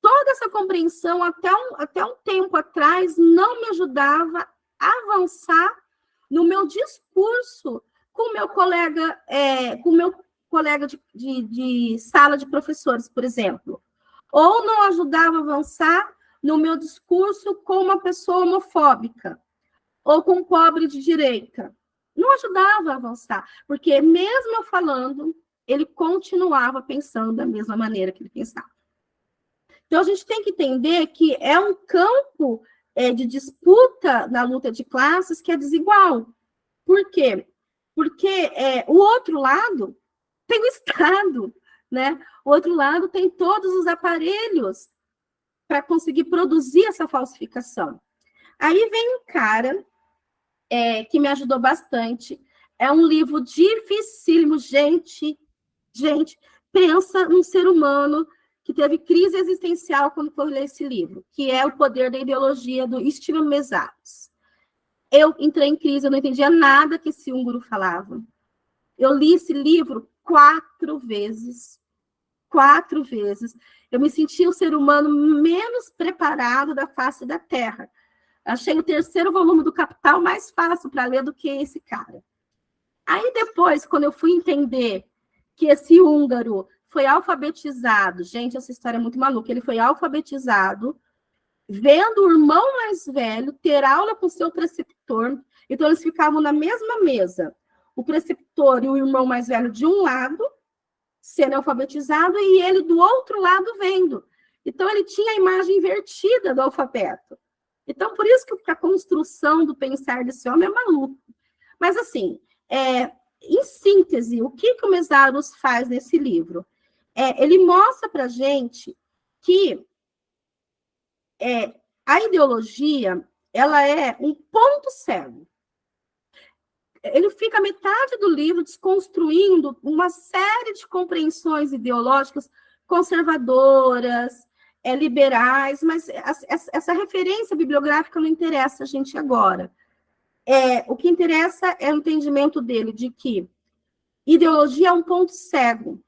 toda essa compreensão, até um tempo atrás, não me ajudava a avançar no meu discurso com o meu colega, de sala de professores, por exemplo. Ou não ajudava a avançar no meu discurso com uma pessoa homofóbica, ou com um pobre de direita. Não ajudava a avançar, porque mesmo eu falando, ele continuava pensando da mesma maneira que ele pensava. Então, a gente tem que entender que é um campo de disputa na luta de classes que é desigual. Por quê? Porque o outro lado tem o Estado, né? O outro lado tem todos os aparelhos para conseguir produzir essa falsificação. Aí vem um cara que me ajudou bastante. É um livro dificílimo, gente, pensa num ser humano que teve crise existencial quando foi ler esse livro, que é O Poder da Ideologia, do Steven Mesaros. Eu entrei em crise, eu não entendia nada que esse húngaro falava. Eu li esse livro 4 vezes. 4 vezes. Eu me senti o ser humano menos preparado da face da Terra. Achei o 3º volume do Capital mais fácil para ler do que esse cara. Aí depois, quando eu fui entender que esse húngaro foi alfabetizado, gente, essa história é muito maluca, ele foi alfabetizado vendo o irmão mais velho ter aula com seu preceptor, então eles ficavam na mesma mesa, o preceptor e o irmão mais velho de um lado, sendo alfabetizado, e ele do outro lado vendo. Então ele tinha a imagem invertida do alfabeto. Então, por isso que a construção do pensar desse homem é maluco. Mas, assim, em síntese, o que o Mesaros faz nesse livro? Ele mostra para a gente que a ideologia ela é um ponto cego. ele fica metade do livro desconstruindo uma série de compreensões ideológicas conservadoras, liberais, mas essa referência bibliográfica não interessa a gente agora. O que interessa é o entendimento dele de que ideologia é um ponto cego,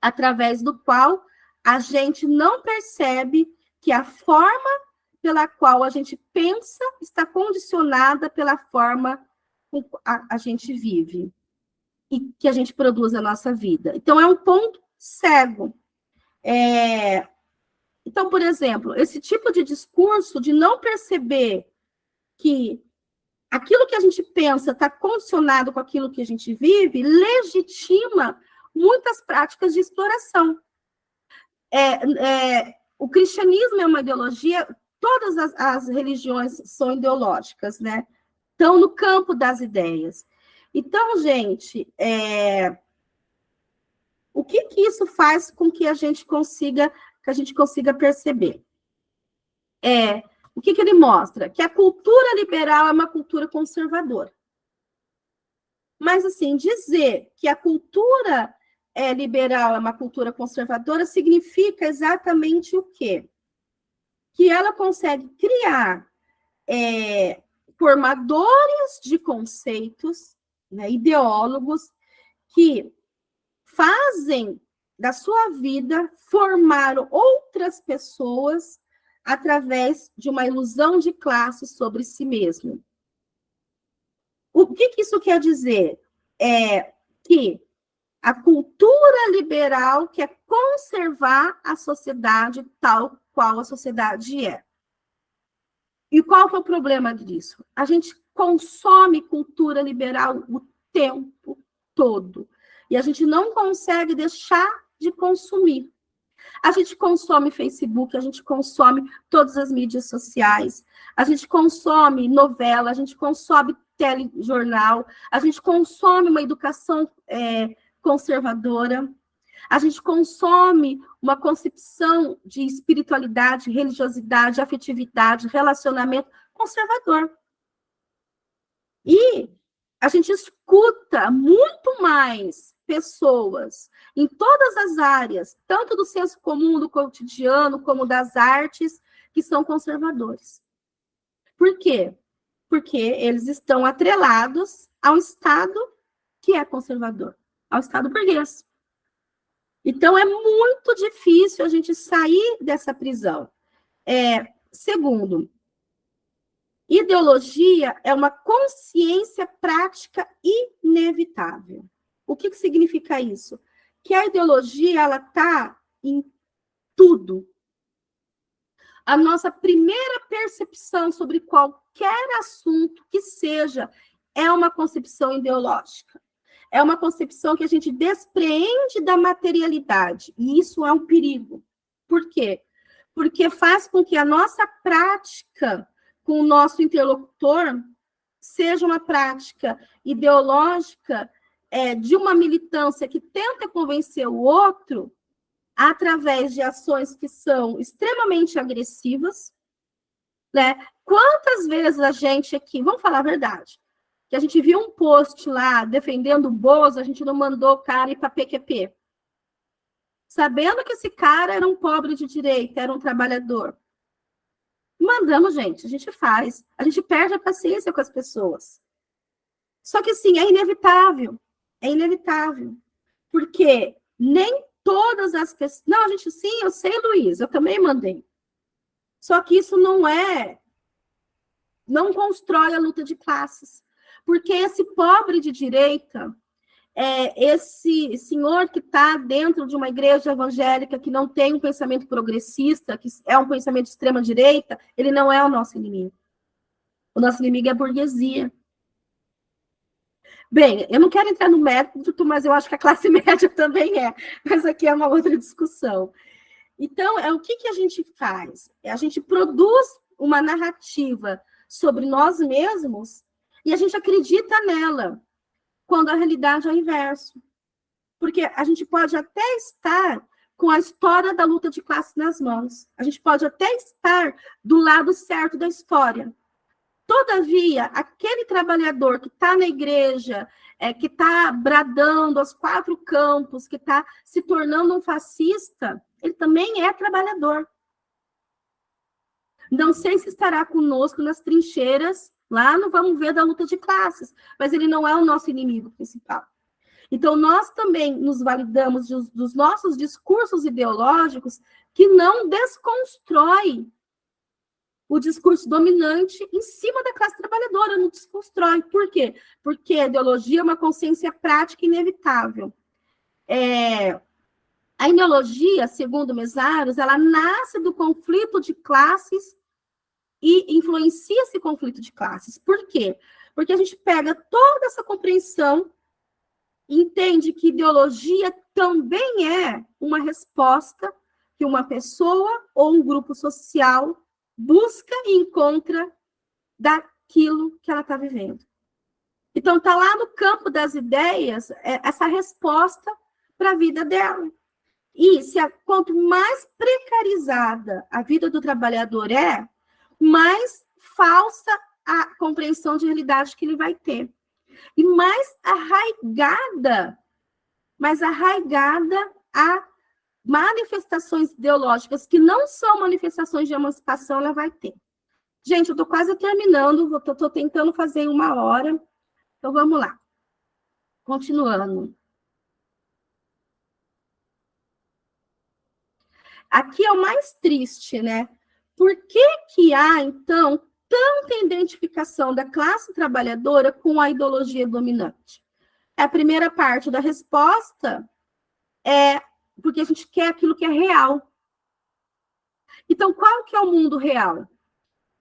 através do qual a gente não percebe que a forma pela qual a gente pensa está condicionada pela forma com a gente vive e que a gente produz a nossa vida. Então, é um ponto cego. Então, por exemplo, esse tipo de discurso de não perceber que aquilo que a gente pensa está condicionado com aquilo que a gente vive, legitima muitas práticas de exploração. O cristianismo é uma ideologia, todas as religiões são ideológicas, né? Estão no campo das ideias. Então, gente, o que isso faz com que a gente consiga perceber? O que ele mostra? Que a cultura liberal é uma cultura conservadora. Mas, assim, dizer que a cultura liberal é uma cultura conservadora significa exatamente o quê? Que ela consegue criar formadores de conceitos, né, ideólogos, que fazem da sua vida formar outras pessoas através de uma ilusão de classe sobre si mesmo. O que isso quer dizer? Que a cultura liberal quer conservar a sociedade tal qual a sociedade é. E qual que é o problema disso? A gente consome cultura liberal o tempo todo. E a gente não consegue deixar de consumir. A gente consome Facebook, a gente consome todas as mídias sociais, a gente consome novela, a gente consome telejornal, a gente consome uma educação conservadora, a gente consome uma concepção de espiritualidade, religiosidade, afetividade, relacionamento conservador. E a gente escuta muito mais pessoas em todas as áreas, tanto do senso comum, do cotidiano, como das artes, que são conservadores. Por quê? Porque eles estão atrelados ao Estado que é conservador, ao Estado burguês. Então, é muito difícil a gente sair dessa prisão. Segundo, ideologia é uma consciência prática inevitável. O que significa isso? Que a ideologia, ela está em tudo. A nossa primeira percepção sobre qualquer assunto que seja é uma concepção ideológica. É uma concepção que a gente despreende da materialidade. E isso é um perigo. Por quê? Porque faz com que a nossa prática com o nosso interlocutor seja uma prática ideológica de uma militância que tenta convencer o outro através de ações que são extremamente agressivas, né? Quantas vezes a gente aqui, vamos falar a verdade, que a gente viu um post lá defendendo o Bozo, a gente não mandou o cara ir para PQP, sabendo que esse cara era um pobre de direita, era um trabalhador. Mandamos, gente, a gente faz, a gente perde a paciência com as pessoas. Só que, sim, é inevitável, porque nem todas as pessoas... Não, gente, sim, eu sei, Luiz, eu também mandei. Só que isso não constrói a luta de classes, porque esse pobre de direita, esse senhor que está dentro de uma igreja evangélica que não tem um pensamento progressista, que é um pensamento de extrema-direita, ele não é o nosso inimigo. O nosso inimigo é a burguesia. Bem, eu não quero entrar no mérito, mas eu acho que a classe média também é. Mas aqui é uma outra discussão. Então, o que a gente faz? A gente produz uma narrativa sobre nós mesmos e a gente acredita nela, quando a realidade é o inverso. Porque a gente pode até estar com a história da luta de classe nas mãos. A gente pode até estar do lado certo da história. Todavia, aquele trabalhador que está na igreja, que está bradando aos 4 campos, que está se tornando um fascista, ele também é trabalhador. Não sei se estará conosco nas trincheiras, lá no vamos ver da luta de classes, mas ele não é o nosso inimigo principal. Então, nós também nos validamos dos nossos discursos ideológicos que não desconstrói o discurso dominante em cima da classe trabalhadora, não desconstrói. Por quê? Porque a ideologia é uma consciência prática inevitável. A ideologia, segundo Mesaros, ela nasce do conflito de classes e influencia esse conflito de classes. Por quê? Porque a gente pega toda essa compreensão e entende que ideologia também é uma resposta que uma pessoa ou um grupo social busca e encontra daquilo que ela está vivendo. Então, está lá no campo das ideias essa resposta para a vida dela. E quanto mais precarizada a vida do trabalhador mais falsa a compreensão de realidade que ele vai ter. E mais arraigada a manifestações ideológicas que não são manifestações de emancipação, ela vai ter. Gente, eu estou quase terminando, estou tentando fazer em 1 hora, então vamos lá. Continuando. Aqui é o mais triste, né? Por que há, então, tanta identificação da classe trabalhadora com a ideologia dominante? A primeira parte da resposta é porque a gente quer aquilo que é real. Então, qual que é o mundo real?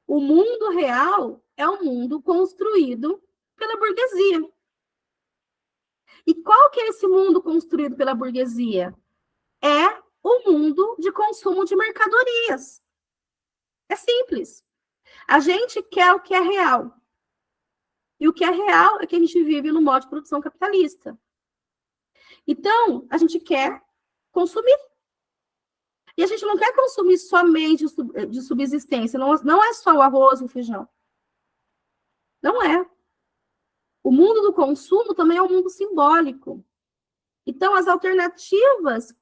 O mundo real é o mundo construído pela burguesia. E qual que é esse mundo construído pela burguesia? É o mundo de consumo de mercadorias. É simples. A gente quer o que é real. E o que é real é que a gente vive no modo de produção capitalista. Então, a gente quer consumir. E a gente não quer consumir somente de subsistência. Não é só o arroz e o feijão. Não é. O mundo do consumo também é um mundo simbólico. Então, as alternativas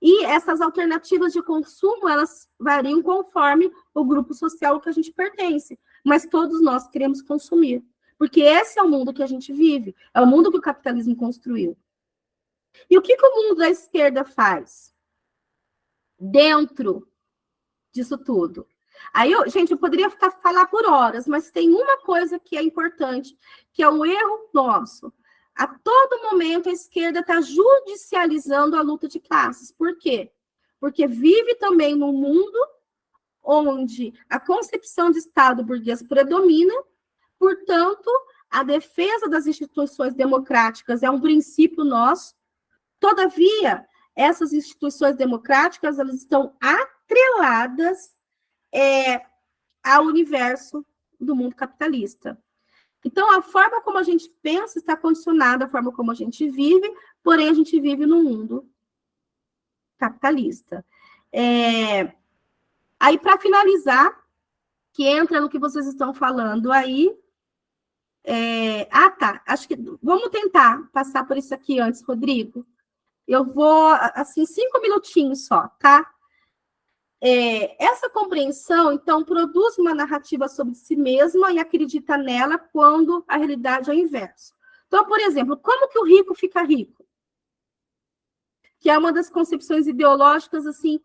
e essas alternativas de consumo, elas variam conforme o grupo social que a gente pertence. Mas todos nós queremos consumir. Porque esse é o mundo que a gente vive. É o mundo que o capitalismo construiu. E o que o mundo da esquerda faz? Dentro disso tudo. Aí, gente, eu poderia falar por horas, mas tem uma coisa que é importante, que é o erro nosso. A todo momento, a esquerda está judicializando a luta de classes. Por quê? Porque vive também num mundo onde a concepção de Estado burguês predomina, portanto, a defesa das instituições democráticas é um princípio nosso. Todavia, essas instituições democráticas, elas estão atreladas ao universo do mundo capitalista. Então, a forma como a gente pensa está condicionada à forma como a gente vive, porém, a gente vive num mundo capitalista. Aí, para finalizar, que entra no que vocês estão falando aí. Tá. Acho que vamos tentar passar por isso aqui antes, Rodrigo. Eu vou, assim, 5 minutinhos só, tá? Essa compreensão, então, produz uma narrativa sobre si mesma e acredita nela quando a realidade é o inverso. Então, por exemplo, como que o rico fica rico? Que é uma das concepções ideológicas, assim,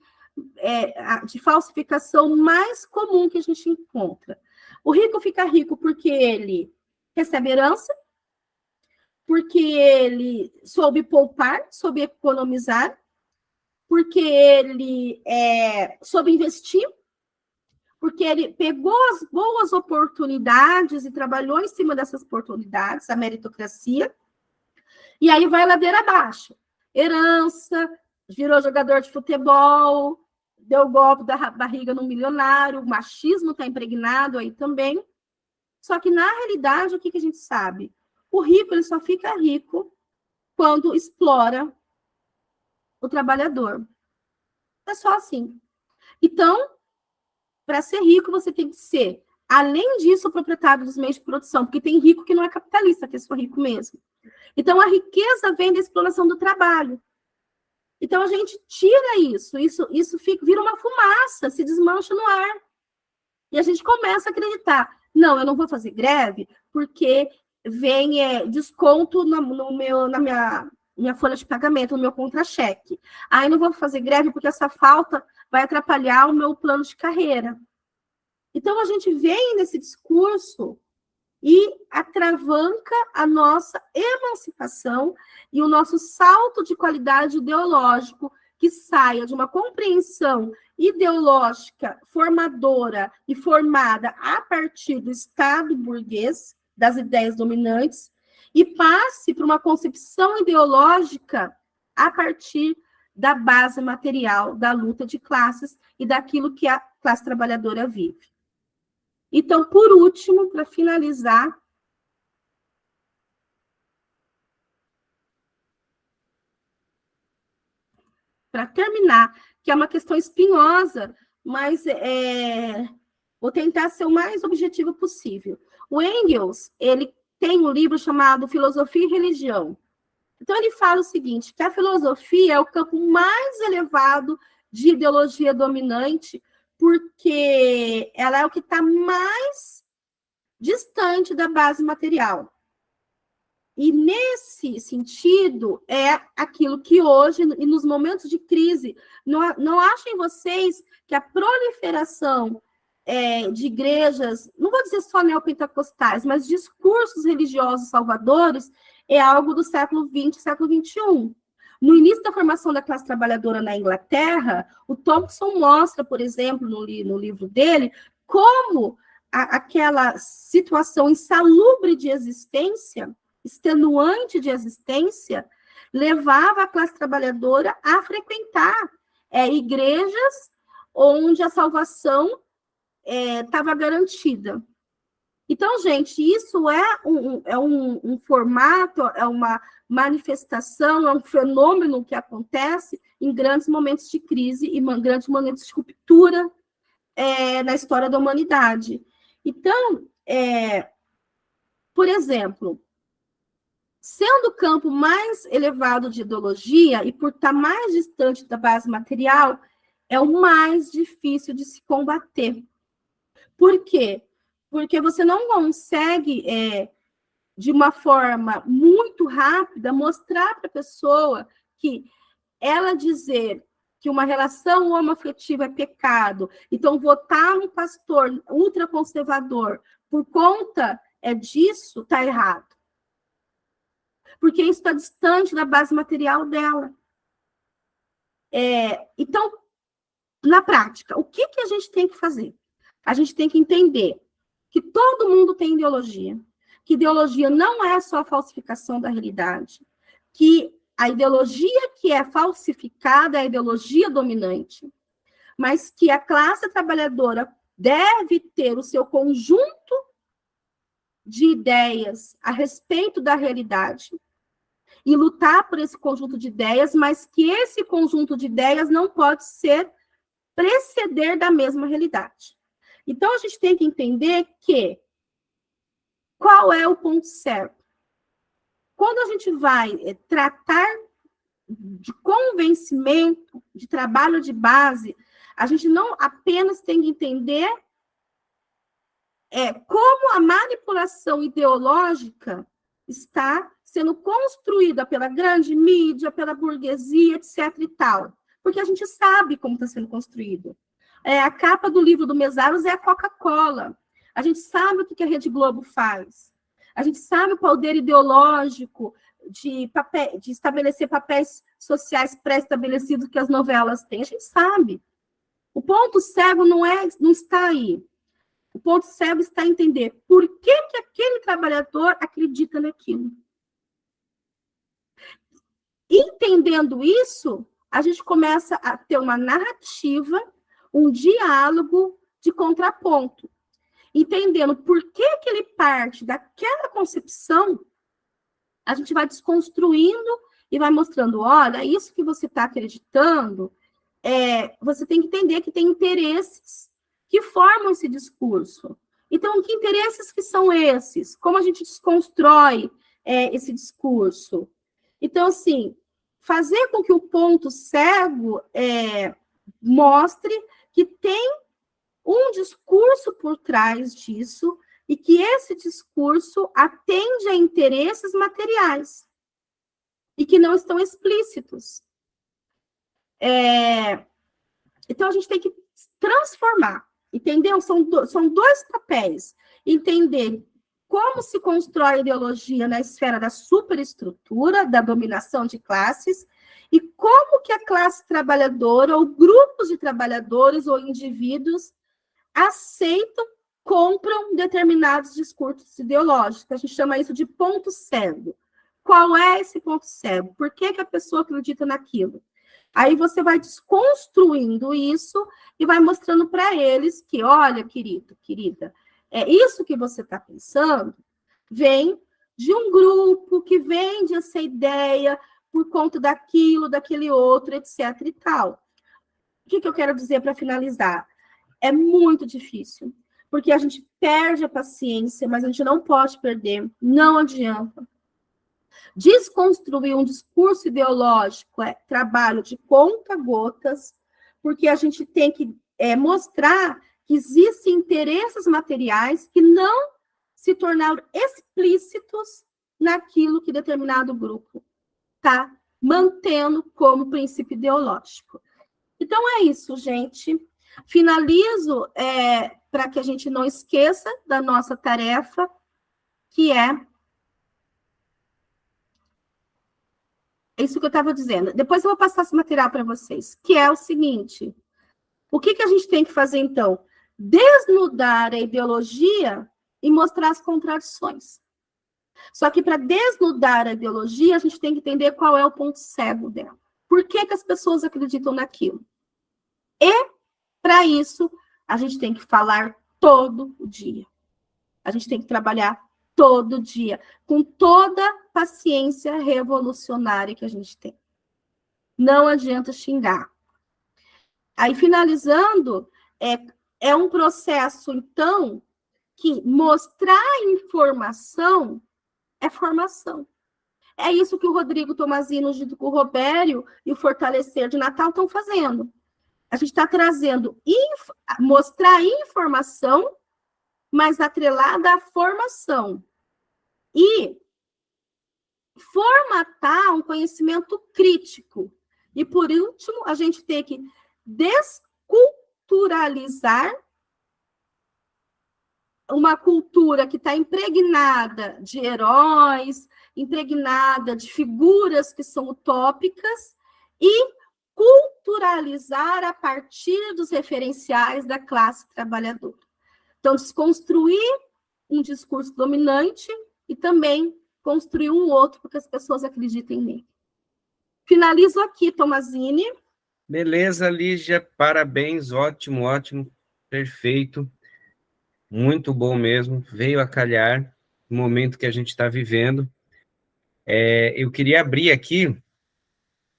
de falsificação mais comum que a gente encontra. O rico fica rico porque ele recebe herança, porque ele soube poupar, soube economizar, porque ele soube investir, porque ele pegou as boas oportunidades e trabalhou em cima dessas oportunidades, a meritocracia, e aí vai ladeira abaixo. Herança, virou jogador de futebol, deu golpe da barriga no milionário, o machismo está impregnado aí também. Só que, na realidade, o que a gente sabe? O rico ele só fica rico quando explora o trabalhador. É só assim. Então, para ser rico, você tem que ser além disso, o proprietário dos meios de produção, porque tem rico que não é capitalista, que é só rico mesmo. Então, a riqueza vem da exploração do trabalho. Então, a gente tira isso vira uma fumaça, se desmancha no ar. E a gente começa a acreditar, não, eu não vou fazer greve, porque vem desconto na minha folha de pagamento, no meu contra-cheque. Aí não vou fazer greve porque essa falta vai atrapalhar o meu plano de carreira. Então, a gente vem nesse discurso e atravanca a nossa emancipação e o nosso salto de qualidade ideológico, que saia de uma compreensão ideológica formadora e formada a partir do Estado burguês, das ideias dominantes, e passe para uma concepção ideológica a partir da base material da luta de classes e daquilo que a classe trabalhadora vive. Então, por último, para finalizar, para terminar, que é uma questão espinhosa, mas vou tentar ser o mais objetivo possível. O Engels, ele tem um livro chamado Filosofia e Religião. Então, ele fala o seguinte, que a filosofia é o campo mais elevado de ideologia dominante, porque ela é o que está mais distante da base material. E, nesse sentido, é aquilo que hoje, e nos momentos de crise, não achem vocês que a proliferação de igrejas, não vou dizer só neopentecostais, mas discursos religiosos salvadores, é algo do século XX, século XXI. No início da formação da classe trabalhadora na Inglaterra, o Thompson mostra, por exemplo, no livro dele, como aquela situação insalubre de existência, extenuante de existência, levava a classe trabalhadora a frequentar igrejas onde a salvação estava garantida. Então, gente, isso é um formato, é uma manifestação, é um fenômeno que acontece em grandes momentos de crise e grandes momentos de ruptura na história da humanidade. Então, por exemplo, sendo o campo mais elevado de ideologia e por estar mais distante da base material, é o mais difícil de se combater. Por quê? Porque você não consegue, de uma forma muito rápida, mostrar para a pessoa que ela dizer que uma relação homoafetiva é pecado, então votar um pastor ultraconservador por conta disso está errado. Porque isso está distante da base material dela. Então, na prática, o que a gente tem que fazer? A gente tem que entender que todo mundo tem ideologia, que ideologia não é só a falsificação da realidade, que a ideologia que é falsificada é a ideologia dominante, mas que a classe trabalhadora deve ter o seu conjunto de ideias a respeito da realidade e lutar por esse conjunto de ideias, mas que esse conjunto de ideias não pode preceder da mesma realidade. Então, a gente tem que entender qual é o ponto certo. Quando a gente vai tratar de convencimento, de trabalho de base, a gente não apenas tem que entender como a manipulação ideológica está sendo construída pela grande mídia, pela burguesia, etc. e tal. Porque a gente sabe como está sendo construído. A capa do livro do Mesaros é a Coca-Cola. A gente sabe o que a Rede Globo faz. A gente sabe o poder ideológico de estabelecer papéis sociais pré-estabelecidos que as novelas têm. A gente sabe. O ponto cego não está aí. O ponto cego está em entender por que aquele trabalhador acredita naquilo. Entendendo isso, a gente começa a ter uma narrativa, um diálogo de contraponto. Entendendo por que ele parte daquela concepção, a gente vai desconstruindo e vai mostrando, olha, isso que você está acreditando, você tem que entender que tem interesses que formam esse discurso. Então, que interesses que são esses? Como a gente desconstrói esse discurso? Então, assim, fazer com que o ponto cego mostre que tem um discurso por trás disso e que esse discurso atende a interesses materiais e que não estão explícitos. Então, a gente tem que transformar, entendeu? São dois papéis. Entender como se constrói a ideologia na esfera da superestrutura, da dominação de classes, e como que a classe trabalhadora, ou grupos de trabalhadores, ou indivíduos, aceitam, compram determinados discursos ideológicos. A gente chama isso de ponto cego. Qual é esse ponto cego? Por que a pessoa acredita naquilo? Aí você vai desconstruindo isso e vai mostrando para eles que, olha, querido, querida, isso que você está pensando vem de um grupo que vende essa ideia por conta daquilo, daquele outro, etc. e tal. O que eu quero dizer para finalizar? É muito difícil, porque a gente perde a paciência, mas a gente não pode perder, não adianta. Desconstruir um discurso ideológico é trabalho de conta-gotas, porque a gente tem que mostrar que existem interesses materiais que não se tornaram explícitos naquilo que determinado grupo está mantendo como princípio ideológico. Então, é isso, gente. Finalizo para que a gente não esqueça da nossa tarefa, que é isso que eu estava dizendo. Depois eu vou passar esse material para vocês, que é o seguinte: o que a gente tem que fazer, então? Desnudar a ideologia e mostrar as contradições. Só que para desnudar a ideologia, a gente tem que entender qual é o ponto cego dela. Por que as pessoas acreditam naquilo? E, para isso, a gente tem que falar todo dia. A gente tem que trabalhar todo dia, com toda a paciência revolucionária que a gente tem. Não adianta xingar. Aí, finalizando, é um processo, então, que mostrar informação é formação. É isso que o Rodrigo Tomazino, junto com o Robério e o Fortalecer de Natal estão fazendo. A gente está trazendo, mostrar informação, mas atrelada à formação. E formatar um conhecimento crítico. E, por último, a gente tem que desculturalizar uma cultura que está impregnada de heróis, impregnada de figuras que são utópicas, e culturalizar a partir dos referenciais da classe trabalhadora. Então, desconstruir um discurso dominante e também construir um outro para que as pessoas acreditem nele. Finalizo aqui, Tomazini. Beleza, Lígia, parabéns, ótimo, ótimo, perfeito, muito bom mesmo, veio a calhar o momento que a gente está vivendo. Eu queria abrir aqui,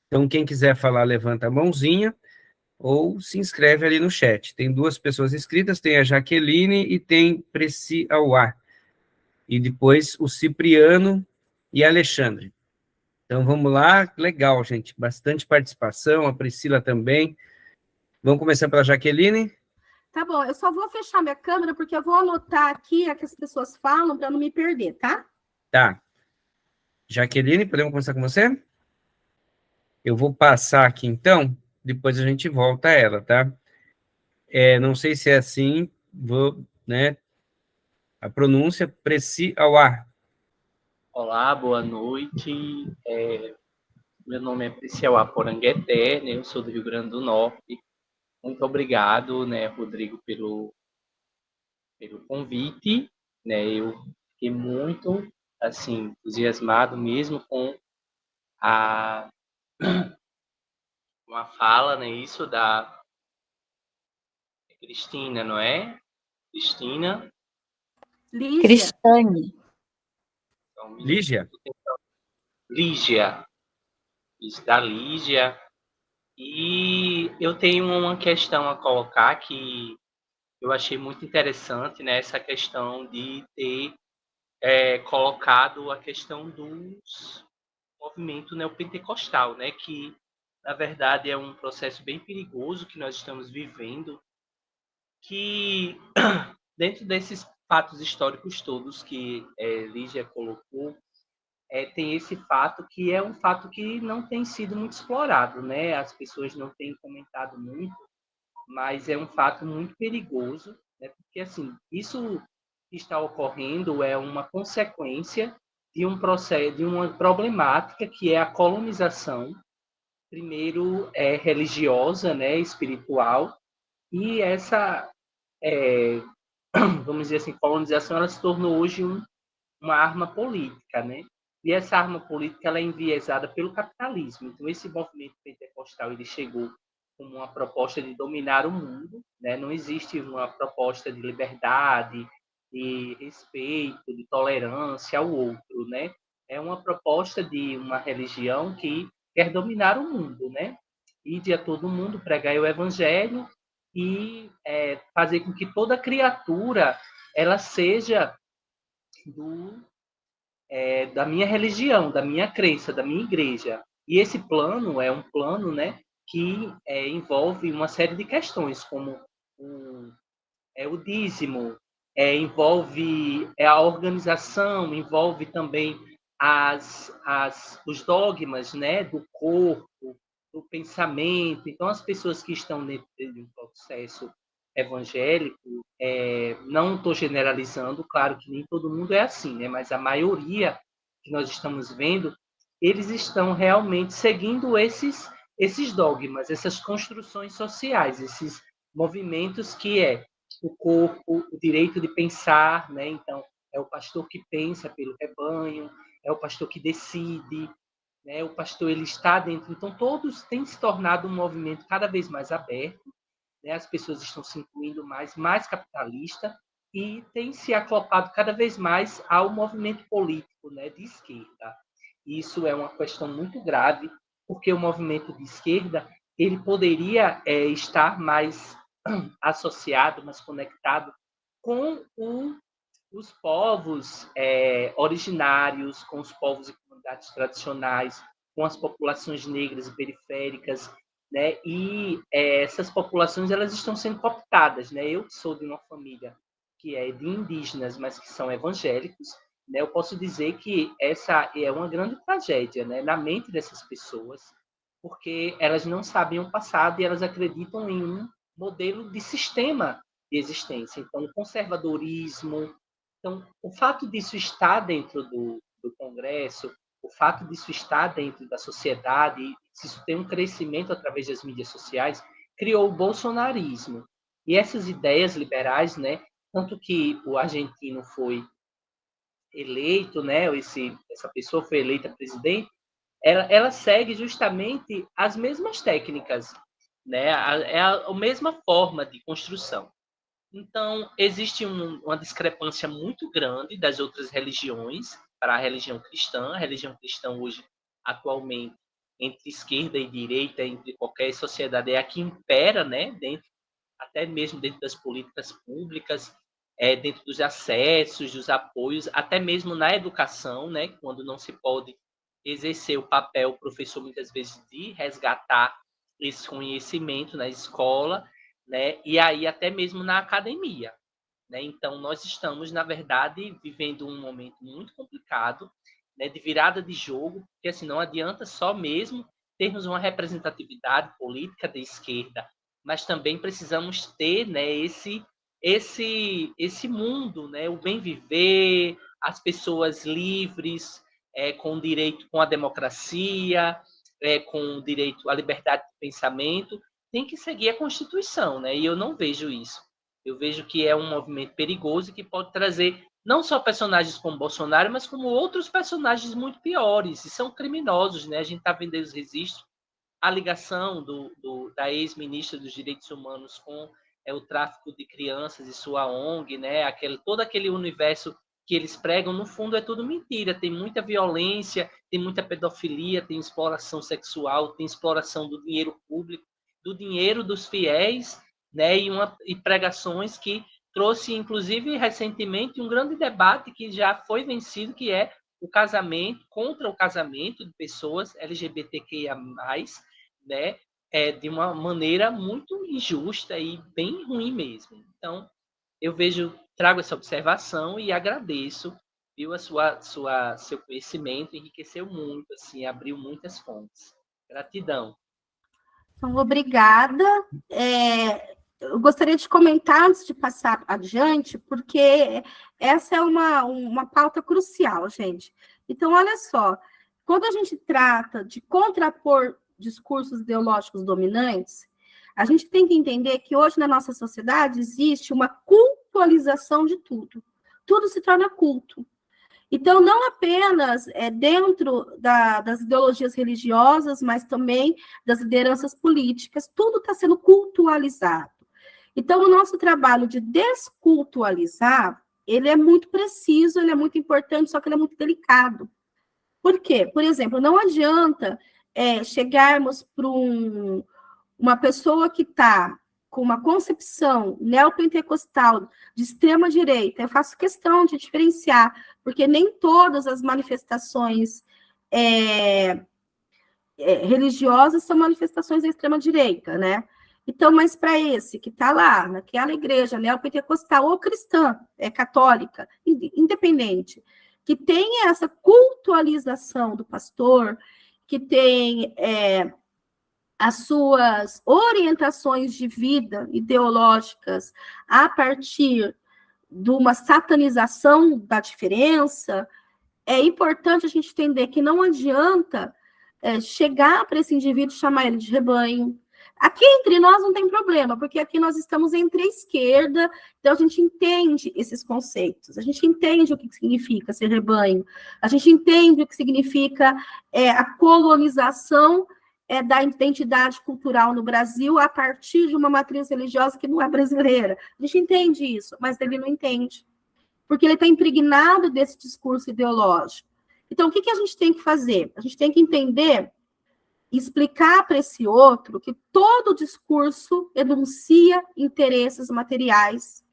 então quem quiser falar, levanta a mãozinha, ou se inscreve ali no chat. Tem 2 pessoas inscritas, tem a Jaqueline e tem Preci Auá. E depois o Cipriano e Alexandre. Então vamos lá, legal, gente, bastante participação, a Priscila também. Vamos começar pela Jaqueline? Tá bom, eu só vou fechar minha câmera, porque eu vou anotar aqui o que as pessoas falam para não me perder, tá? Tá. Jaqueline, podemos começar com você? Eu vou passar aqui, então, depois a gente volta a ela, tá? Não sei se é assim, né? A pronúncia, Preci Auá. Olá, boa noite. Meu nome é Priscila Porangueté, né? Eu sou do Rio Grande do Norte. Muito obrigado, né, Rodrigo, pelo convite, né? Eu fiquei muito, assim, entusiasmado mesmo com a fala, né? Isso da Cristina, não é? Cristina. Lígia. Cristiane. Então, Lígia? Lígia. Isso, da Lígia. E eu tenho uma questão a colocar que eu achei muito interessante, né, essa questão de ter colocado a questão dos movimento neopentecostal, né, que na verdade é um processo bem perigoso que nós estamos vivendo, que dentro desses fatos históricos todos que Lígia colocou, tem esse fato que é um fato que não tem sido muito explorado, né? As pessoas não têm comentado muito, mas é um fato muito perigoso, né? Porque assim, isso que está ocorrendo é uma consequência de um processo, de uma problemática que é a colonização, primeiro religiosa, né, espiritual, e essa, vamos dizer assim, colonização, ela se tornou hoje uma arma política, né? E essa arma política ela é enviesada pelo capitalismo. Então, esse movimento pentecostal ele chegou como uma proposta de dominar o mundo, né? Não existe uma proposta de liberdade, de respeito, de tolerância ao outro, né? É uma proposta de uma religião que quer dominar o mundo, né? Ir a todo mundo, pregar o evangelho e fazer com que toda criatura ela seja da minha religião, da minha crença, da minha igreja. E esse plano é um plano, né, que envolve uma série de questões, como o dízimo, envolve a organização, envolve também os dogmas, né, do corpo, do pensamento. Então, as pessoas que estão dentro de um processo evangélico, não estou generalizando, claro que nem todo mundo é assim, né, mas a maioria que nós estamos vendo, eles estão realmente seguindo esses dogmas, essas construções sociais, esses movimentos que o corpo, o direito de pensar, né? Então, é o pastor que pensa pelo rebanho, é o pastor que decide, né? O pastor ele está dentro. Então, todos têm se tornado um movimento cada vez mais aberto, né? As pessoas estão se incluindo mais capitalista e tem se acoplado cada vez mais ao movimento político, né, de esquerda. Isso é uma questão muito grave, porque o movimento de esquerda ele poderia estar mais associado, mais conectado com os povos originários, com os povos e comunidades tradicionais, com as populações negras e periféricas, né? E essas populações elas estão sendo cooptadas, né? Eu que sou de uma família que é de indígenas, mas que são evangélicos, né? Eu posso dizer que essa é uma grande tragédia, né? Na mente dessas pessoas, porque elas não sabem o passado e elas acreditam em um modelo de sistema de existência. Então, o conservadorismo. Então, o fato disso estar dentro do Congresso, o fato disso estar dentro da sociedade, isso ter um crescimento através das mídias sociais, criou o bolsonarismo. E essas ideias liberais, né, tanto que o argentino foi eleito, né, essa pessoa foi eleita presidente, ela segue justamente as mesmas técnicas, né, a mesma forma de construção. Então, existe uma discrepância muito grande das outras religiões para a religião cristã. A religião cristã hoje, atualmente, entre esquerda e direita, entre qualquer sociedade, é a que impera, né, até mesmo dentro das políticas públicas, dentro dos acessos, dos apoios, até mesmo na educação, né, quando não se pode exercer o papel, o professor, muitas vezes, de resgatar esse conhecimento na escola, né? E aí até mesmo na academia, né? Então nós estamos, na verdade, vivendo um momento muito complicado, né, de virada de jogo, porque assim não adianta só mesmo termos uma representatividade política da esquerda, mas também precisamos ter, né, esse mundo, né, o bem viver, as pessoas livres, com direito com a democracia, com o direito à liberdade de pensamento, tem que seguir a Constituição, né? E eu não vejo isso. Eu vejo que é um movimento perigoso e que pode trazer não só personagens como Bolsonaro, mas como outros personagens muito piores, e são criminosos, né? A gente está vendo os registros, a ligação da ex-ministra dos Direitos Humanos com o tráfico de crianças e sua ONG, né? Todo aquele universo que eles pregam, no fundo, é tudo mentira. Tem muita violência, tem muita pedofilia, tem exploração sexual, tem exploração do dinheiro público, do dinheiro dos fiéis, né? E pregações que trouxe, inclusive, recentemente, um grande debate que já foi vencido, que é o casamento, contra o casamento de pessoas LGBTQIA+, né? De uma maneira muito injusta e bem ruim mesmo. Então, eu trago essa observação e agradeço, viu, seu conhecimento, enriqueceu muito, assim, abriu muitas fontes. Gratidão. Então, obrigada. Eu gostaria de comentar antes de passar adiante, porque essa é uma pauta crucial, gente. Então, olha só, quando a gente trata de contrapor discursos ideológicos dominantes, a gente tem que entender que hoje na nossa sociedade existe uma cultualização de tudo. Tudo se torna culto. Então, não apenas dentro das ideologias religiosas, mas também das lideranças políticas, tudo está sendo cultualizado. Então, o nosso trabalho de descultualizar, ele é muito preciso, ele é muito importante, só que ele é muito delicado. Por quê? Por exemplo, não adianta chegarmos para uma pessoa que está com uma concepção neopentecostal de extrema-direita, eu faço questão de diferenciar, porque nem todas as manifestações religiosas são manifestações da extrema-direita, né? Então, mas para esse que está lá, naquela igreja neopentecostal ou cristã, católica, independente, que tem essa cultualização do pastor, que tem as suas orientações de vida ideológicas a partir de uma satanização da diferença, é importante a gente entender que não adianta chegar para esse indivíduo e chamar ele de rebanho. Aqui entre nós não tem problema, porque aqui nós estamos entre a esquerda, então a gente entende esses conceitos, a gente entende o que significa ser rebanho, a gente entende o que significa a colonização da identidade cultural no Brasil a partir de uma matriz religiosa que não é brasileira. A gente entende isso, mas ele não entende, porque ele está impregnado desse discurso ideológico. Então, o que a gente tem que fazer? A gente tem que entender, explicar para esse outro que todo discurso enuncia interesses materiais.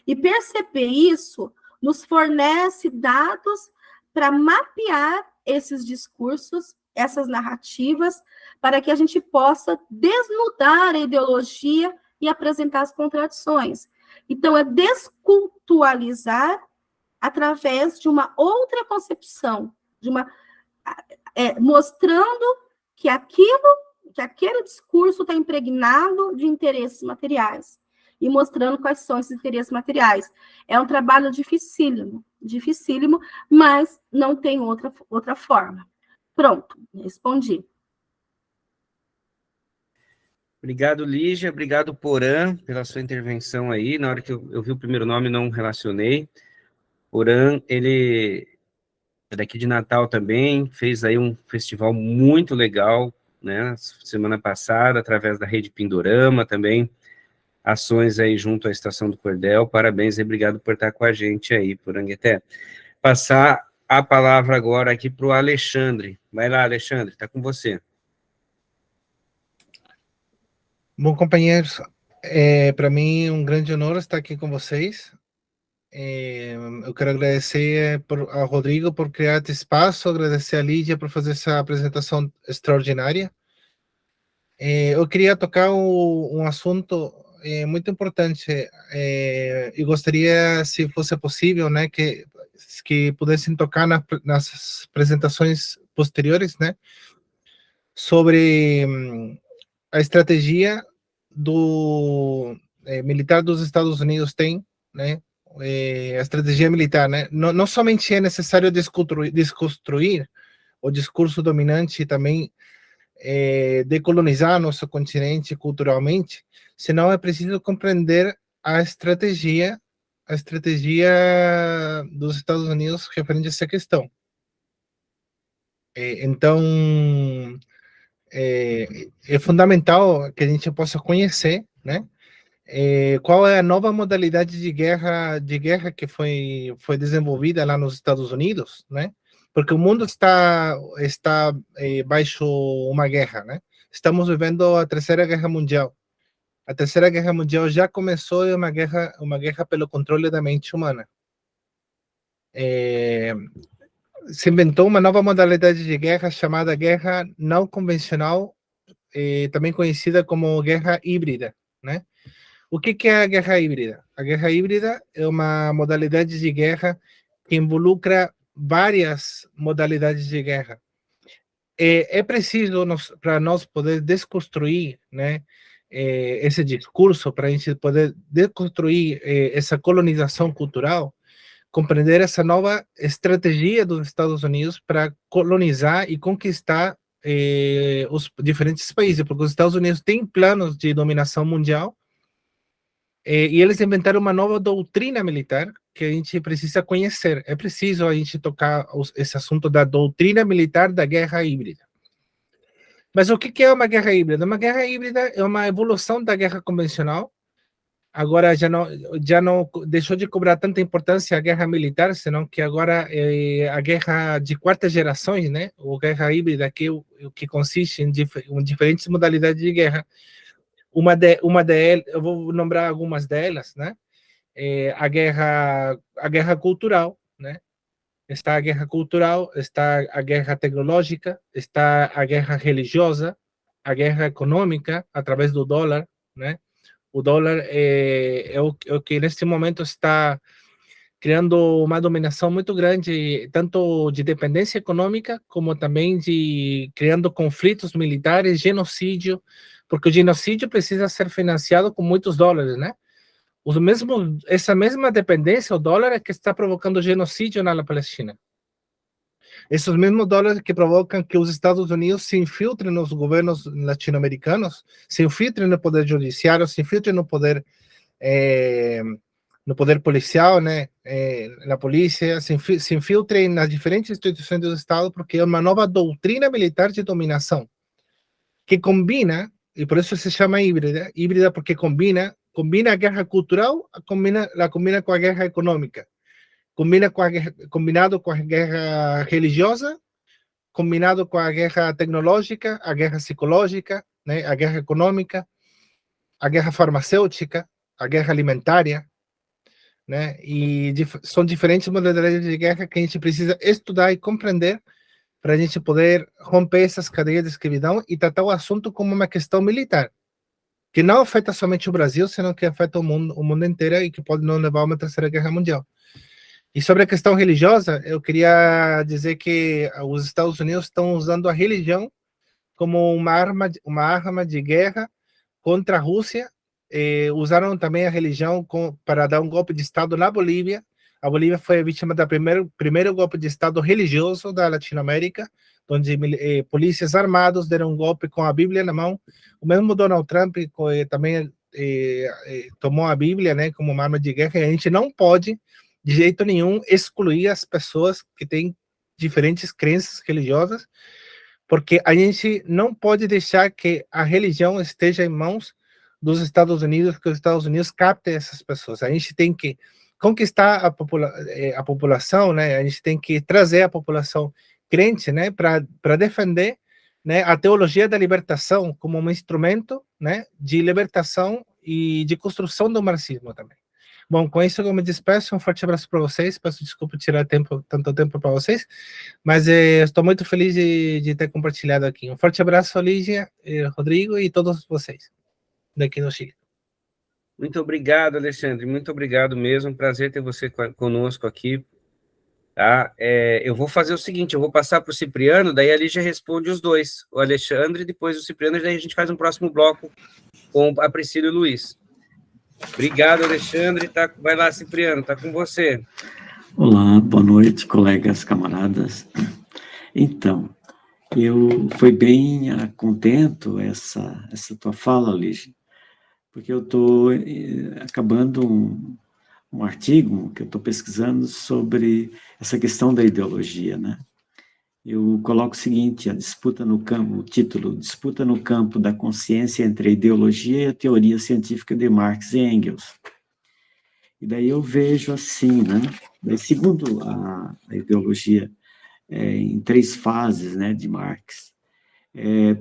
E perceber isso nos fornece dados para mapear esses discursos, essas narrativas, para que a gente possa desnudar a ideologia e apresentar as contradições. Então, é descultualizar através de uma outra concepção, mostrando que aquele discurso está impregnado de interesses materiais, e mostrando quais são esses interesses materiais. É um trabalho dificílimo, mas não tem outra forma. Pronto, respondi. Obrigado, Lígia. Obrigado, Porã, pela sua intervenção aí. Na hora que eu vi o primeiro nome, não relacionei. Porã, ele é daqui de Natal também, fez aí um festival muito legal, né, semana passada, através da Rede Pindorama também, ações aí junto à Estação do Cordel. Parabéns e obrigado por estar com a gente aí, Porangueté. Passar a palavra agora aqui para o Alexandre. Vai lá, Alexandre, está com você. Bom, companheiros, para mim um grande honor estar aqui com vocês. Eu quero agradecer ao Rodrigo por criar esse espaço, agradecer a Lídia por fazer essa apresentação extraordinária. Eu queria tocar um assunto muito importante e gostaria, se fosse possível, né, que pudessem tocar nas apresentações posteriores, né, sobre a estratégia militar dos Estados Unidos tem, né, a estratégia militar, né, não somente é necessário desconstruir o discurso dominante e também decolonizar nosso continente culturalmente, senão é preciso compreender a estratégia dos Estados Unidos referente a essa questão. Então, é fundamental que a gente possa conhecer, né, qual é a nova modalidade de guerra que foi desenvolvida lá nos Estados Unidos, né? Porque o mundo está baixo uma guerra, né? Estamos vivendo a Terceira Guerra Mundial. a Terceira Guerra Mundial já começou e uma guerra pelo controle da mente humana. Se inventou uma nova modalidade de guerra chamada guerra não convencional, também conhecida como guerra híbrida, né? O que é a guerra híbrida? A guerra híbrida é uma modalidade de guerra que involucra várias modalidades de guerra. É preciso, para nós poder desconstruir, né, esse discurso, para a gente poder desconstruir essa colonização cultural, compreender essa nova estratégia dos Estados Unidos para colonizar e conquistar os diferentes países, porque os Estados Unidos têm planos de dominação mundial, e eles inventaram uma nova doutrina militar que a gente precisa conhecer. É preciso a gente tocar esse assunto da doutrina militar da guerra híbrida. Mas o que é uma guerra híbrida? Uma guerra híbrida é uma evolução da guerra convencional. Agora já não deixou de cobrar tanta importância a guerra militar, senão que agora é a guerra de quarta geração, né? Ou guerra híbrida, que consiste em diferentes modalidades de guerra. Uma delas, eu vou nombrar algumas delas, né? A guerra cultural, né? Está a guerra cultural, está a guerra tecnológica, está a guerra religiosa, a guerra econômica através do dólar, né? O dólar é o que neste momento está criando uma dominação muito grande, tanto de dependência econômica, como também criando conflitos militares, genocídio, porque o genocídio precisa ser financiado com muitos dólares, né? Essa mesma dependência, o dólar, é que está provocando genocídio na Palestina. Esses mesmos dólares que provocam que os Estados Unidos se infiltrem nos governos latino-americanos, se infiltrem no poder judiciário, se infiltrem no poder policial, né, na polícia, se infiltrem nas diferentes instituições do Estado, porque é uma nova doutrina militar de dominação, que combina, e por isso se chama híbrida porque combina a guerra cultural, combina com a guerra econômica, combinado com a guerra religiosa, combinado com a guerra tecnológica, a guerra psicológica, né, a guerra econômica, a guerra farmacêutica, a guerra alimentária, né? E são diferentes modalidades de guerra que a gente precisa estudar e compreender para a gente poder romper essas cadeias de escravidão e tratar o assunto como uma questão militar, que não afeta somente o Brasil, senão que afeta o mundo inteiro e que pode não levar a uma terceira guerra mundial. E sobre a questão religiosa, eu queria dizer que os Estados Unidos estão usando a religião como uma arma de guerra contra a Rússia. Usaram também a religião para dar um golpe de Estado na Bolívia. A Bolívia foi a vítima do primeiro golpe de Estado religioso da Latinoamérica, onde polícias armados deram um golpe com a Bíblia na mão. O mesmo Donald Trump também tomou a Bíblia, né, como uma arma de guerra, e a gente não pode, de jeito nenhum, excluir as pessoas que têm diferentes crenças religiosas, porque a gente não pode deixar que a religião esteja em mãos dos Estados Unidos, que os Estados Unidos captem essas pessoas. A gente tem que conquistar a população, né? A gente tem que trazer a população crente, né, para defender, né, a teologia da libertação como um instrumento, né, de libertação e de construção do marxismo também. Bom, com isso eu me despeço, um forte abraço para vocês, peço desculpa tirar tanto tempo para vocês, mas estou muito feliz de ter compartilhado aqui. Um forte abraço, Lígia, Rodrigo e todos vocês daqui no Chile. Muito obrigado, Alexandre, muito obrigado mesmo, prazer ter você conosco aqui. Tá? Eu vou fazer o seguinte, eu vou passar para o Cipriano, daí a Lígia responde os dois, o Alexandre, depois o Cipriano, daí a gente faz um próximo bloco com a Priscila e o Luiz. Obrigado, Alexandre. Vai lá, Cipriano, está com você. Olá, boa noite, colegas, camaradas. Então, foi bem contento essa tua fala, Lígia, porque eu estou acabando um artigo que eu estou pesquisando sobre essa questão da ideologia, né? Eu coloco o seguinte, o título, Disputa no campo da consciência entre a ideologia e a teoria científica de Marx e Engels. E daí eu vejo assim, né? Daí, segundo a ideologia, em 3 fases, né, de Marx,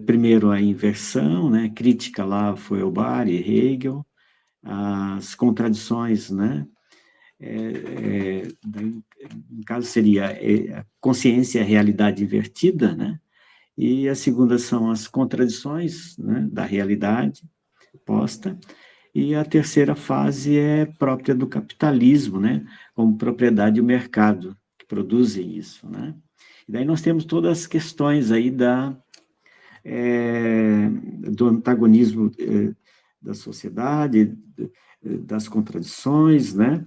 Primeiro, a inversão, né? Crítica lá, Feuerbach e Hegel, as contradições, né? No caso, seria a consciência e a realidade invertida, né? E a segunda são as contradições, né, da realidade posta, e a terceira fase é própria do capitalismo, né, como propriedade e o mercado, que produzem isso, né. E daí nós temos todas as questões aí do antagonismo da sociedade, das contradições, né,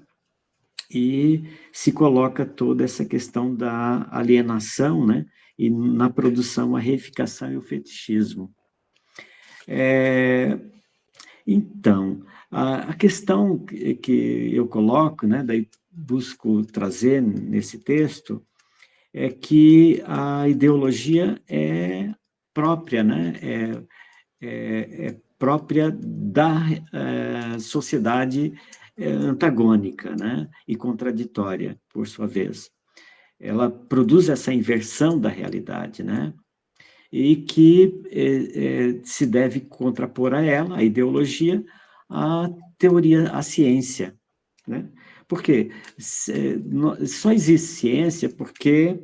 e se coloca toda essa questão da alienação, né, e na produção a reificação e o fetichismo. Então, a questão que eu coloco, né, daí busco trazer nesse texto, é que a ideologia é própria, né, é própria da sociedade antagônica, né, e contraditória, por sua vez. Ela produz essa inversão da realidade, né, e que se deve contrapor a ela, a ideologia, a teoria, a ciência, né? Porque só existe ciência porque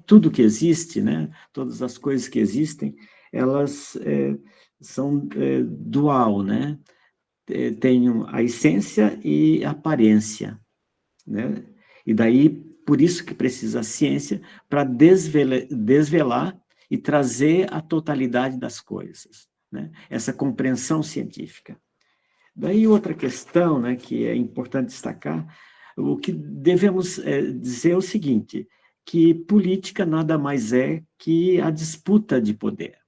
tudo que existe, né? Todas as coisas que existem, elas são dual, né? Tem a essência e a aparência, né? E daí, por isso que precisa a ciência, para desvelar e trazer a totalidade das coisas, né? Essa compreensão científica. Daí outra questão, né, que é importante destacar, o que devemos dizer é o seguinte, que política nada mais é que a disputa de poder.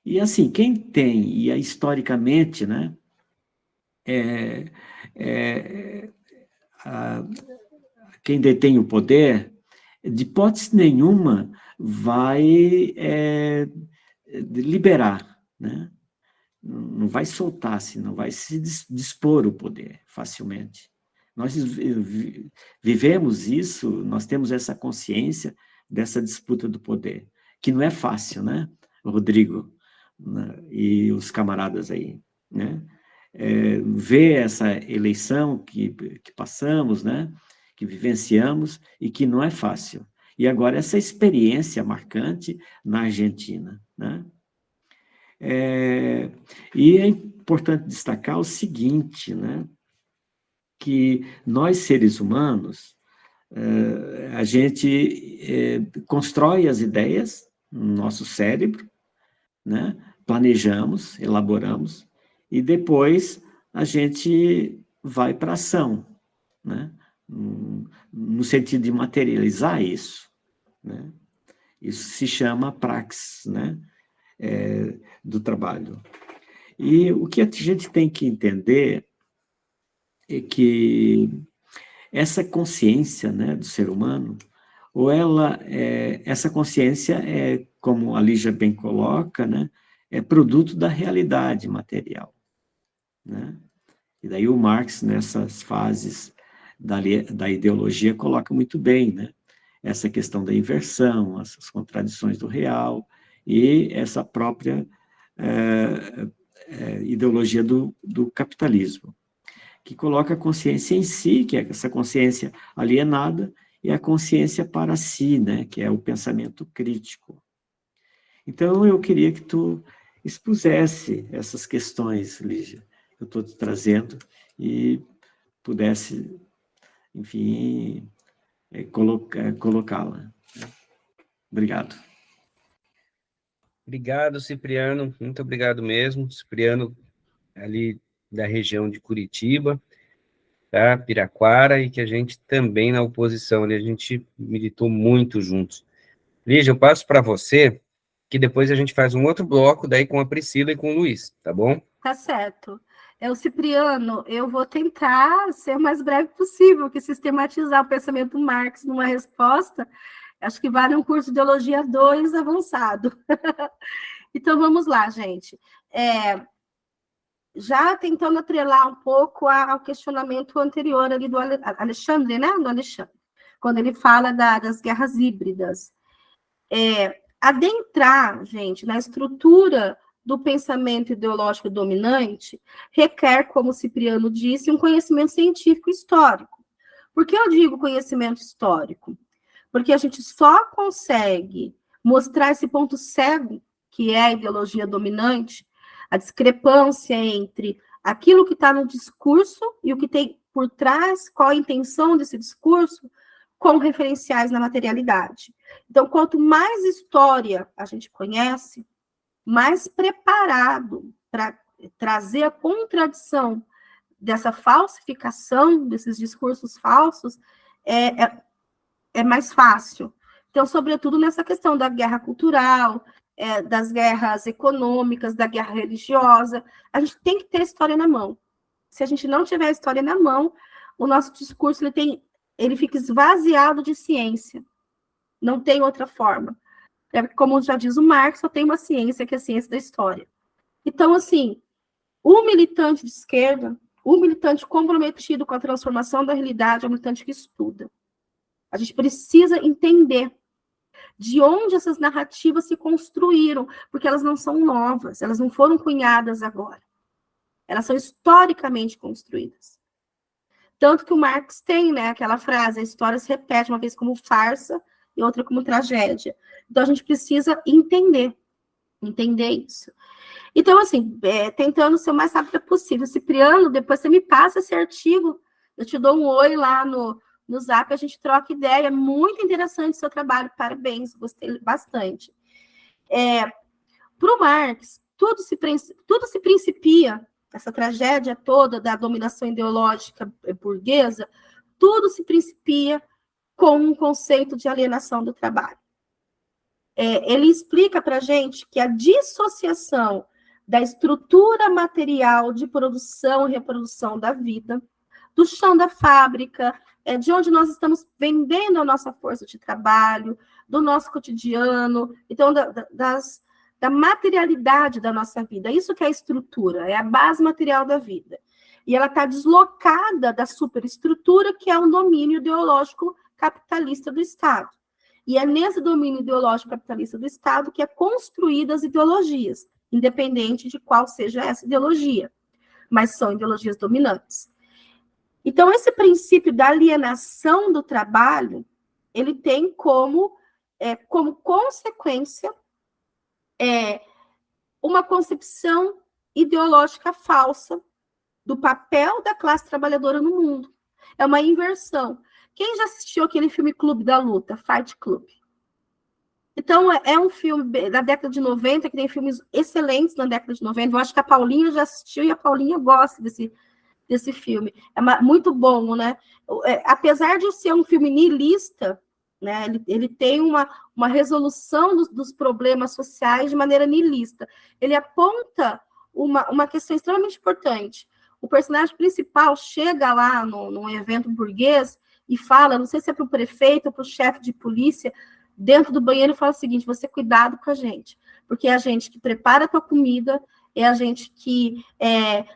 E assim, quem tem, e historicamente, né, quem detém o poder, de hipótese nenhuma, vai liberar, né? Não vai soltar-se, não vai se dispor o poder facilmente. Nós vivemos isso, nós temos essa consciência dessa disputa do poder, que não é fácil, né, Rodrigo, né? E os camaradas aí, né? Ver essa eleição que passamos, né, que vivenciamos e que não é fácil. E agora essa experiência marcante na Argentina, né? E é importante destacar o seguinte, né, que nós, seres humanos, a gente constrói as ideias no nosso cérebro, né, planejamos, elaboramos, e depois a gente vai para a ação, né, no sentido de materializar isso, né? Isso se chama praxis, né, do trabalho. E o que a gente tem que entender é que essa consciência, né, do ser humano, ou essa consciência como a Lígia bem coloca, né, é produto da realidade material, né? E daí o Marx, nessas fases da ideologia, coloca muito bem, né, essa questão da inversão, essas contradições do real, e essa própria ideologia do capitalismo, que coloca a consciência em si, que é essa consciência alienada, e a consciência para si, né, que é o pensamento crítico. Então, eu queria que tu expusesse essas questões, Lígia, que eu estou te trazendo, e pudesse, enfim, colocá-la. Obrigado. Obrigado, Cipriano, muito obrigado mesmo. Cipriano, ali da região de Curitiba, tá? Piraquara, e que a gente também, na oposição, ali, a gente militou muito juntos. Lígia, eu passo para você, que depois a gente faz um outro bloco, daí com a Priscila e com o Luiz, tá bom? Tá certo. O Cipriano, eu vou tentar ser o mais breve possível, que sistematizar o pensamento do Marx numa resposta, acho que vale um curso de Ideologia 2 avançado. Então, vamos lá, gente. Já tentando atrelar um pouco ao questionamento anterior ali do Alexandre, né? Do Alexandre, quando ele fala das guerras híbridas. adentrar, gente, na estrutura do pensamento ideológico dominante requer, como Cipriano disse, um conhecimento científico histórico. Por que eu digo conhecimento histórico? Porque a gente só consegue mostrar esse ponto cego, que é a ideologia dominante, a discrepância entre aquilo que está no discurso e o que tem por trás, qual a intenção desse discurso, com referenciais na materialidade. Então, quanto mais história a gente conhece, mais preparado para trazer a contradição dessa falsificação, desses discursos falsos, é mais fácil. Então, sobretudo nessa questão da guerra cultural, das guerras econômicas, da guerra religiosa, a gente tem que ter a história na mão. Se a gente não tiver a história na mão, o nosso discurso ele fica esvaziado de ciência. Não tem outra forma. Como já diz o Marx, só tem uma ciência, que é a ciência da história. Então, assim, o militante de esquerda, o militante comprometido com a transformação da realidade, é o militante que estuda. A gente precisa entender de onde essas narrativas se construíram, porque elas não são novas, elas não foram cunhadas agora. Elas são historicamente construídas. Tanto que o Marx tem, né, aquela frase, a história se repete uma vez como farsa e outra como tragédia. Então, a gente precisa entender isso. Então, assim, tentando ser o mais rápida possível. Cipriano, depois você me passa esse artigo, eu te dou um oi lá no Zap, a gente troca ideia. É muito interessante o seu trabalho, parabéns, gostei bastante. Para o Marx, tudo se principia, essa tragédia toda da dominação ideológica burguesa, tudo se principia com um conceito de alienação do trabalho. Ele explica para a gente que a dissociação da estrutura material de produção e reprodução da vida, do chão da fábrica, de onde nós estamos vendendo a nossa força de trabalho, do nosso cotidiano, então da materialidade da nossa vida. Isso que é a estrutura, é a base material da vida. E ela está deslocada da superestrutura, que é o domínio ideológico capitalista do Estado. E é nesse domínio ideológico capitalista do Estado que é construída as ideologias, independente de qual seja essa ideologia, mas são ideologias dominantes. Então, esse princípio da alienação do trabalho, ele tem como consequência uma concepção ideológica falsa do papel da classe trabalhadora no mundo. É uma inversão. Quem já assistiu aquele filme Clube da Luta, Fight Club? Então, é um filme da década de 90, que tem filmes excelentes na década de 90. Eu acho que a Paulinha já assistiu e a Paulinha gosta desse filme. É muito bom, né? Apesar de ser um filme niilista, né, ele tem uma resolução dos problemas sociais de maneira niilista. Ele aponta uma questão extremamente importante. O personagem principal chega lá num evento burguês e fala, não sei se é para o prefeito ou para o chefe de polícia, dentro do banheiro, e fala o seguinte: você cuidado com a gente, porque é a gente que prepara a tua comida, é a gente que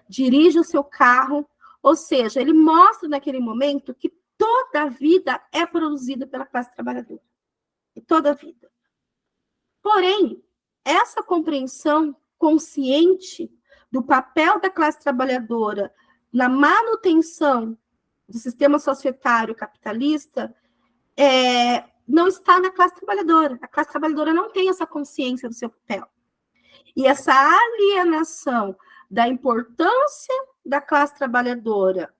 dirige o seu carro. Ou seja, ele mostra naquele momento que toda a vida é produzida pela classe trabalhadora. Toda a vida. Porém, essa compreensão consciente do papel da classe trabalhadora na manutenção do sistema societário capitalista não está na classe trabalhadora. A classe trabalhadora não tem essa consciência do seu papel. E essa alienação da importância da classe trabalhadora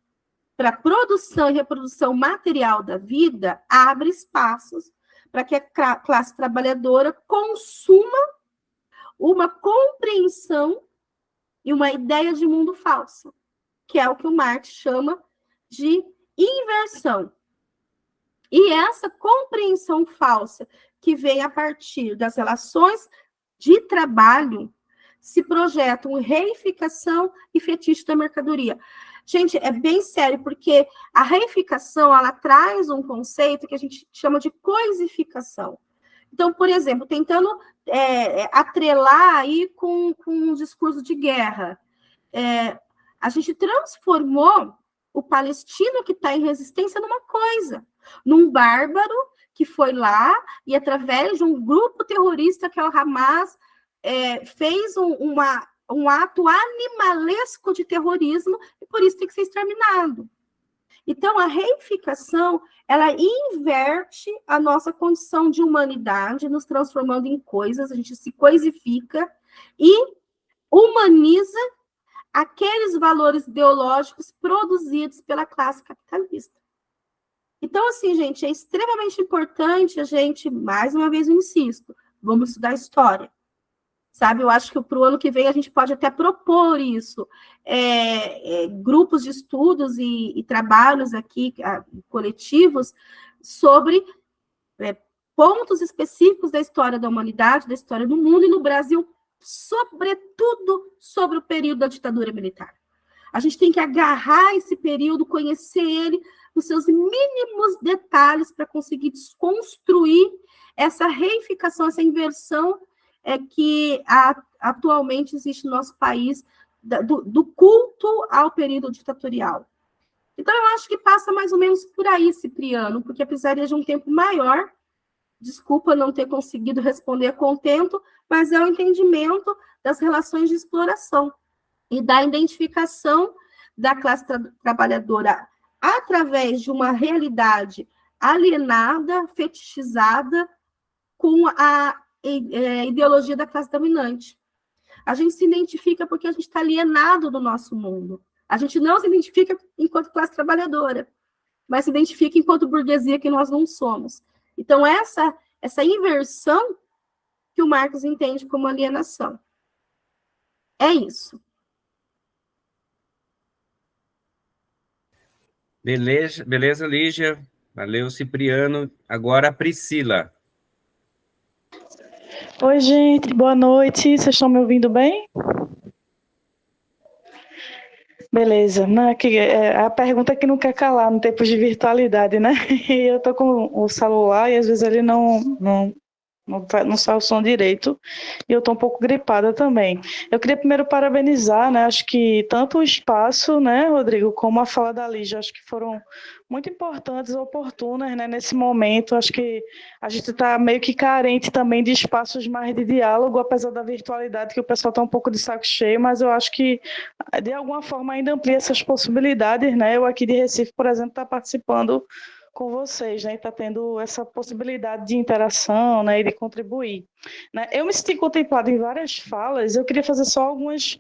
para a produção e reprodução material da vida abre espaços para que a classe trabalhadora consuma uma compreensão e uma ideia de mundo falsa, que é o que o Marx chama de inversão. E essa compreensão falsa, que vem a partir das relações de trabalho, se projeta uma reificação e fetiche da mercadoria. Gente, é bem sério, porque a reificação, ela traz um conceito que a gente chama de coisificação. Então, por exemplo, tentando atrelar aí com um discurso de guerra, a gente transformou o palestino que está em resistência numa coisa, num bárbaro que foi lá e, através de um grupo terrorista, que é o Hamas, fez um ato animalesco de terrorismo, e por isso tem que ser exterminado. Então, a reificação, ela inverte a nossa condição de humanidade, nos transformando em coisas, a gente se coisifica e humaniza aqueles valores ideológicos produzidos pela classe capitalista. Então, assim, gente, é extremamente importante a gente, mais uma vez eu insisto, vamos estudar história. Sabe, eu acho que para o ano que vem a gente pode até propor isso, grupos de estudos e trabalhos aqui, coletivos, sobre pontos específicos da história da humanidade, da história do mundo, e no Brasil, sobretudo sobre o período da ditadura militar. A gente tem que agarrar esse período, conhecer ele nos seus mínimos detalhes para conseguir desconstruir essa reificação, essa inversão que atualmente existe no nosso país, do culto ao período ditatorial. Então, eu acho que passa mais ou menos por aí, Cipriano, porque precisaria de um tempo maior. Desculpa não ter conseguido responder a contento, mas é o entendimento das relações de exploração e da identificação da classe trabalhadora através de uma realidade alienada, fetichizada, com a ideologia da classe dominante. A gente se identifica porque a gente está alienado do nosso mundo. A gente não se identifica enquanto classe trabalhadora, mas se identifica enquanto burguesia, que nós não somos. Então, essa inversão que o Marx entende como alienação. É isso. Beleza, Lígia. Valeu, Cipriano. Agora a Priscila. Oi, gente, boa noite. Vocês estão me ouvindo bem? Beleza. Não, a pergunta que não quer calar no tempo de virtualidade, né? E eu tô com o celular e às vezes ele não sai o som direito, e eu estou um pouco gripada também. Eu queria primeiro parabenizar, né, acho que tanto o espaço, né, Rodrigo, como a fala da Lígia, acho que foram muito importantes e oportunas, né, nesse momento. Acho que a gente está meio que carente também de espaços mais de diálogo, apesar da virtualidade, que o pessoal está um pouco de saco cheio, mas eu acho que, de alguma forma, ainda amplia essas possibilidades, né. Eu aqui de Recife, por exemplo, estou participando com vocês, né, e está tendo essa possibilidade de interação, né, e de contribuir. Né? Eu me senti contemplada em várias falas, eu queria fazer só algumas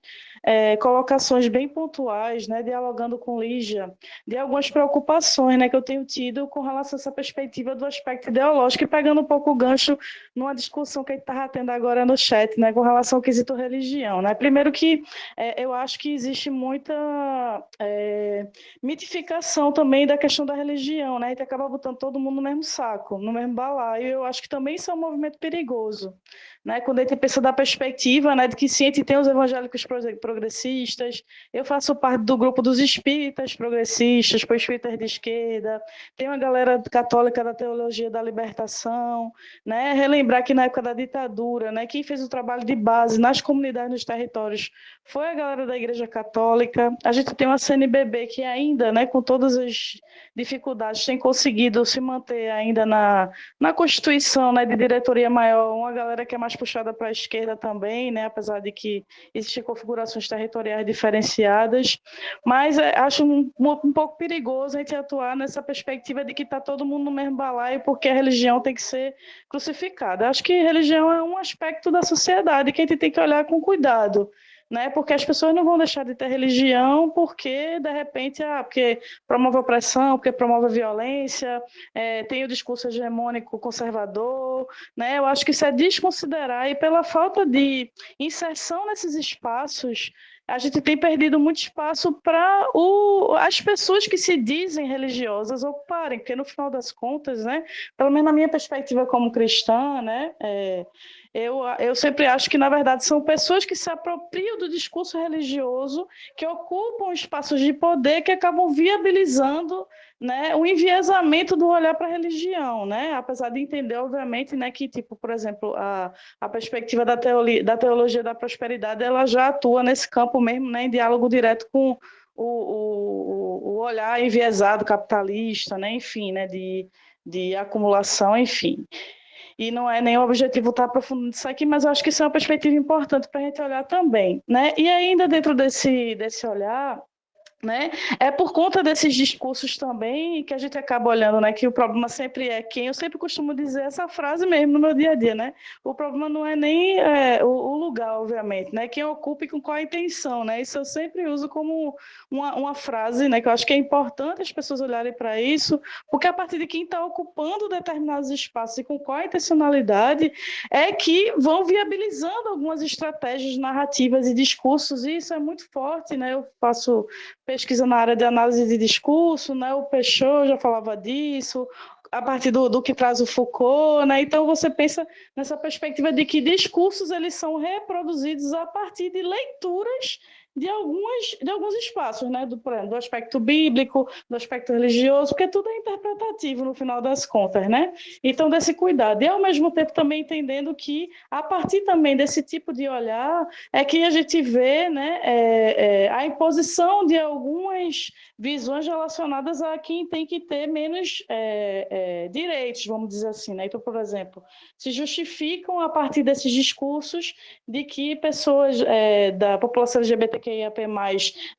colocações bem pontuais, né, dialogando com Lígia, de algumas preocupações, né, que eu tenho tido com relação a essa perspectiva do aspecto ideológico, e pegando um pouco o gancho numa discussão que a gente estava tendo agora no chat, né, com relação ao quesito religião. Né? Primeiro que eu acho que existe muita mitificação também da questão da religião, né? A gente acaba botando todo mundo no mesmo saco, no mesmo balaio, e eu acho que também isso é um movimento perigoso. Né, quando a gente pensa da perspectiva, né, de que sim, a gente tem os evangélicos progressistas, eu faço parte do grupo dos espíritas progressistas, espíritas de esquerda, tem uma galera católica da teologia da libertação, né, relembrar que na época da ditadura, né, quem fez o trabalho de base nas comunidades, nos territórios, foi a galera da Igreja Católica. A gente tem uma CNBB que ainda, né, com todas as dificuldades, tem conseguido se manter ainda na Constituição, né, de diretoria maior, uma galera que é mais puxada para a esquerda também, né, apesar de que existem configurações territoriais diferenciadas, mas acho um pouco perigoso a gente atuar nessa perspectiva de que está todo mundo no mesmo balaio porque a religião tem que ser crucificada. Acho que religião é um aspecto da sociedade que a gente tem que olhar com cuidado, né? Porque as pessoas não vão deixar de ter religião porque, de repente, porque promove opressão, porque promove violência, tem o discurso hegemônico conservador, né? Eu acho que isso é desconsiderar, e pela falta de inserção nesses espaços, a gente tem perdido muito espaço para as pessoas que se dizem religiosas ocuparem, porque no final das contas, né, pelo menos na minha perspectiva como cristã, né, eu sempre acho que, na verdade, são pessoas que se apropriam do discurso religioso, que ocupam espaços de poder, que acabam viabilizando, né, o enviesamento do olhar para a religião, né? Apesar de entender, obviamente, né, que, tipo, por exemplo, a perspectiva da teologia da prosperidade, ela já atua nesse campo mesmo, né, em diálogo direto com o olhar enviesado capitalista, né, enfim, né, de acumulação, enfim. E não é nem o objetivo estar aprofundando isso aqui, mas eu acho que isso é uma perspectiva importante para a gente olhar também, né? E ainda dentro desse olhar, né? É por conta desses discursos também que a gente acaba olhando, né, que o problema sempre é quem. Eu sempre costumo dizer essa frase mesmo no meu dia a dia, né? O problema não é nem o lugar, obviamente, né? Quem ocupa e com qual a intenção, né? Isso eu sempre uso como uma frase, né? Que eu acho que é importante as pessoas olharem para isso, porque a partir de quem está ocupando determinados espaços e com qual a intencionalidade é que vão viabilizando algumas estratégias narrativas e discursos, e isso é muito forte, né? Eu faço pesquisa na área de análise de discurso, né? O Peixot já falava disso, a partir do que traz o Foucault, né? Então você pensa nessa perspectiva de que discursos eles são reproduzidos a partir de leituras de alguns espaços, né? Por exemplo, do aspecto bíblico, do aspecto religioso, porque tudo é interpretativo no final das contas, né? Então, desse cuidado. E, ao mesmo tempo, também entendendo que, a partir também desse tipo de olhar, é que a gente vê, né, a imposição de algumas visões relacionadas a quem tem que ter menos direitos, vamos dizer assim, né? Então, por exemplo, se justificam a partir desses discursos de que pessoas da população LGBTQIAP+,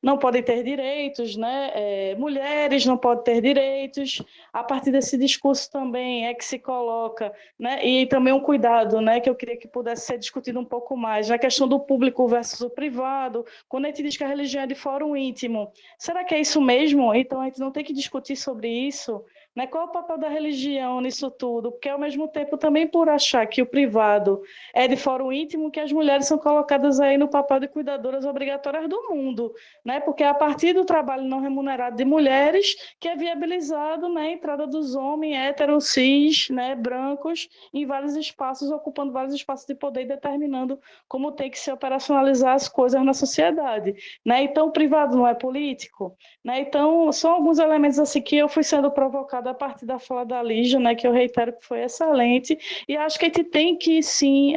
não podem ter direitos, né? Mulheres não podem ter direitos. A partir desse discurso também é que se coloca, né? E também um cuidado, né? Que eu queria que pudesse ser discutido um pouco mais, na questão do público versus o privado. Quando a gente diz que a religião é de fórum íntimo, será que é isso mesmo? Então a gente não tem que discutir sobre isso, né? Qual é o papel da religião nisso tudo? Porque, ao mesmo tempo, também por achar que o privado é de fórum íntimo, que as mulheres são colocadas aí no papel de cuidadoras obrigatórias do mundo, né? Porque é a partir do trabalho não remunerado de mulheres que é viabilizado, né, a entrada dos homens héteros, cis, né, brancos, em vários espaços, ocupando vários espaços de poder e determinando como tem que se operacionalizar as coisas na sociedade, né? Então, o privado não é político, né? Então, são alguns elementos assim que eu fui sendo provocada a partir da fala da Lígia, né, que eu reitero que foi excelente, e acho que a gente tem que, sim,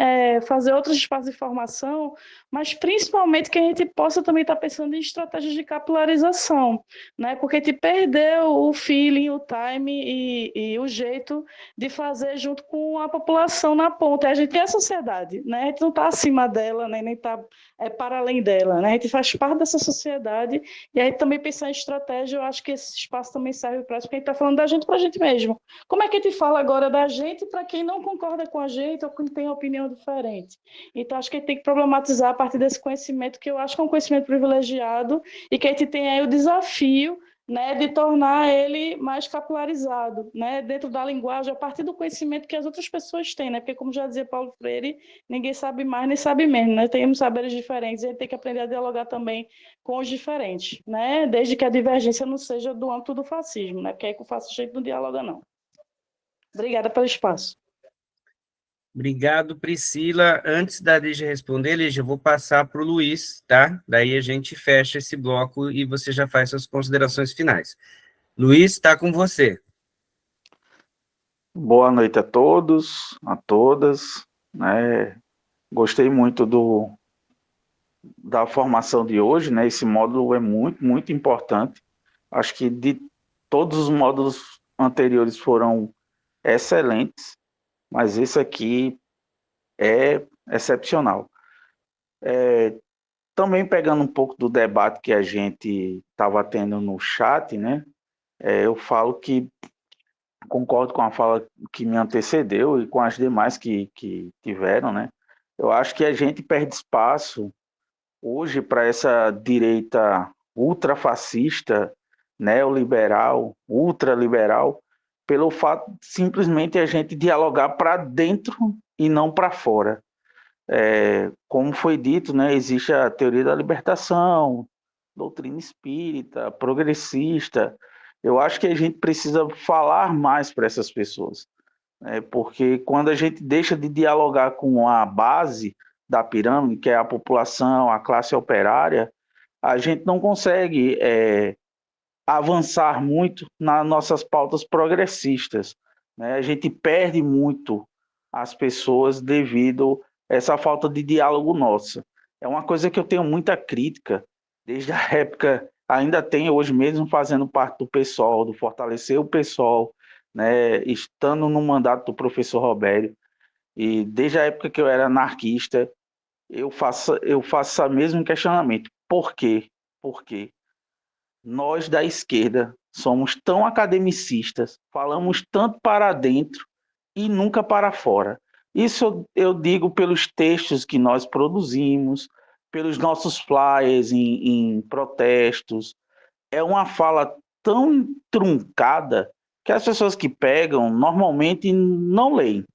fazer outros espaços de formação, mas principalmente que a gente possa também estar pensando em estratégias de capilarização, né? Porque a gente perdeu o feeling, o time e o jeito de fazer junto com a população na ponta. A gente é a sociedade, né? A gente não está acima dela, né? Nem está para além dela, né? A gente faz parte dessa sociedade e aí também pensar em estratégia, eu acho que esse espaço também serve para isso, porque a gente está falando da gente para a gente mesmo. Como é que a gente fala agora da gente para quem não concorda com a gente ou quem tem opinião diferente? Então, acho que a gente tem que problematizar a partir desse conhecimento, que eu acho que é um conhecimento privilegiado e que a gente tem aí o desafio, né, de tornar ele mais capilarizado, né, dentro da linguagem, a partir do conhecimento que as outras pessoas têm, né, porque, como já dizia Paulo Freire, ninguém sabe mais nem sabe menos, né, temos saberes diferentes e a gente tem que aprender a dialogar também com os diferentes, né, desde que a divergência não seja do âmbito do fascismo, né, porque aí com o fascismo a gente não dialoga, não. Obrigada pelo espaço. Obrigado, Priscila. Antes da Lígia responder, Lígia, eu vou passar para o Luiz, tá? Daí a gente fecha esse bloco e você já faz suas considerações finais. Luiz, está com você. Boa noite a todos, a todas, né? Gostei muito da formação de hoje, né? Esse módulo é muito, muito importante. Acho que de todos os módulos anteriores foram excelentes, mas esse aqui é excepcional. Também pegando um pouco do debate que a gente estava tendo no chat, né? Eu falo que concordo com a fala que me antecedeu e com as demais que tiveram, né? Eu acho que a gente perde espaço hoje para essa direita ultrafascista, neoliberal, ultraliberal, pelo fato de simplesmente a gente dialogar para dentro e não para fora. Como foi dito, né, existe a teoria da libertação, doutrina espírita, progressista. Eu acho que a gente precisa falar mais para essas pessoas, né, porque quando a gente deixa de dialogar com a base da pirâmide, que é a população, a classe operária, a gente não consegue avançar muito nas nossas pautas progressistas, né? A gente perde muito as pessoas devido a essa falta de diálogo nossa. É uma coisa que eu tenho muita crítica, desde a época, ainda tenho hoje mesmo fazendo parte do PSOL, do Fortalecer o PSOL, né, estando no mandato do professor Robério, e desde a época que eu era anarquista, eu faço esse mesmo questionamento. Por quê? Por quê? Nós da esquerda somos tão academicistas, falamos tanto para dentro e nunca para fora. Isso eu digo pelos textos que nós produzimos, pelos nossos flyers em protestos. É uma fala tão truncada que as pessoas que pegam normalmente não leem,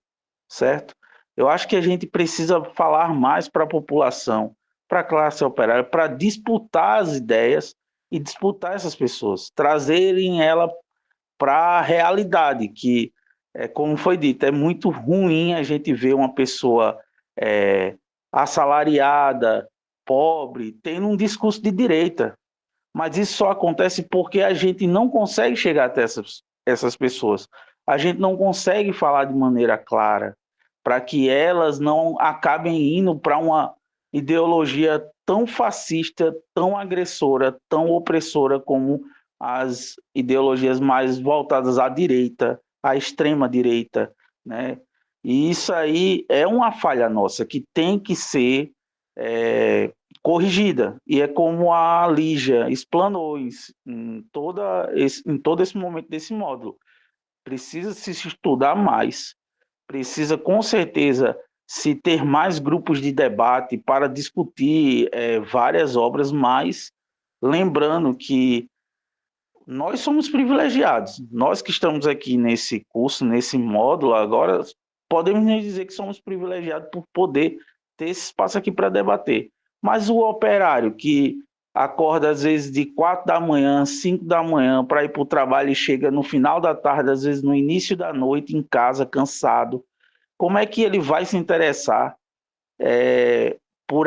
certo? Eu acho que a gente precisa falar mais para a população, para a classe operária, para disputar as ideias e disputar essas pessoas, trazerem ela para a realidade, que, como foi dito, é muito ruim a gente ver uma pessoa assalariada, pobre, tendo um discurso de direita. Mas isso só acontece porque a gente não consegue chegar até essas pessoas. A gente não consegue falar de maneira clara, para que elas não acabem indo para uma ideologia tão fascista, tão agressora, tão opressora como as ideologias mais voltadas à direita, à extrema-direita, né? E isso aí é uma falha nossa, que tem que ser corrigida. E é como a Lígia explanou em todo esse momento desse módulo. Precisa se estudar mais, precisa com certeza se ter mais grupos de debate para discutir várias obras, mas lembrando que nós somos privilegiados. Nós que estamos aqui nesse curso, nesse módulo, agora podemos dizer que somos privilegiados por poder ter esse espaço aqui para debater. Mas o operário que acorda às vezes de 4 da manhã, 5 da manhã para ir para o trabalho e chega no final da tarde, às vezes no início da noite, em casa, cansado, como é que ele vai se interessar por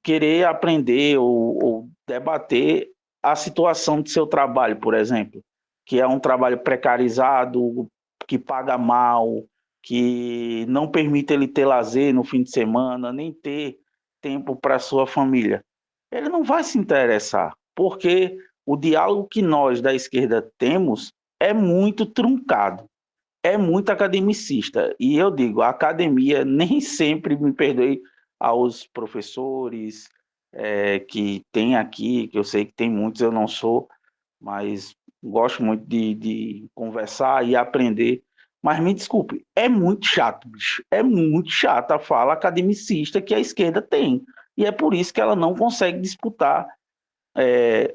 querer aprender ou debater a situação de seu trabalho, por exemplo, que é um trabalho precarizado, que paga mal, que não permite ele ter lazer no fim de semana, nem ter tempo para sua família? Ele não vai se interessar, porque o diálogo que nós da esquerda temos é muito truncado, é muito academicista. E eu digo, a academia nem sempre, me perdoe aos professores que tem aqui, que eu sei que tem muitos, eu não sou, mas gosto muito de conversar e aprender. Mas me desculpe, é muito chato, bicho. É muito chata a fala academicista que a esquerda tem. E é por isso que ela não consegue disputar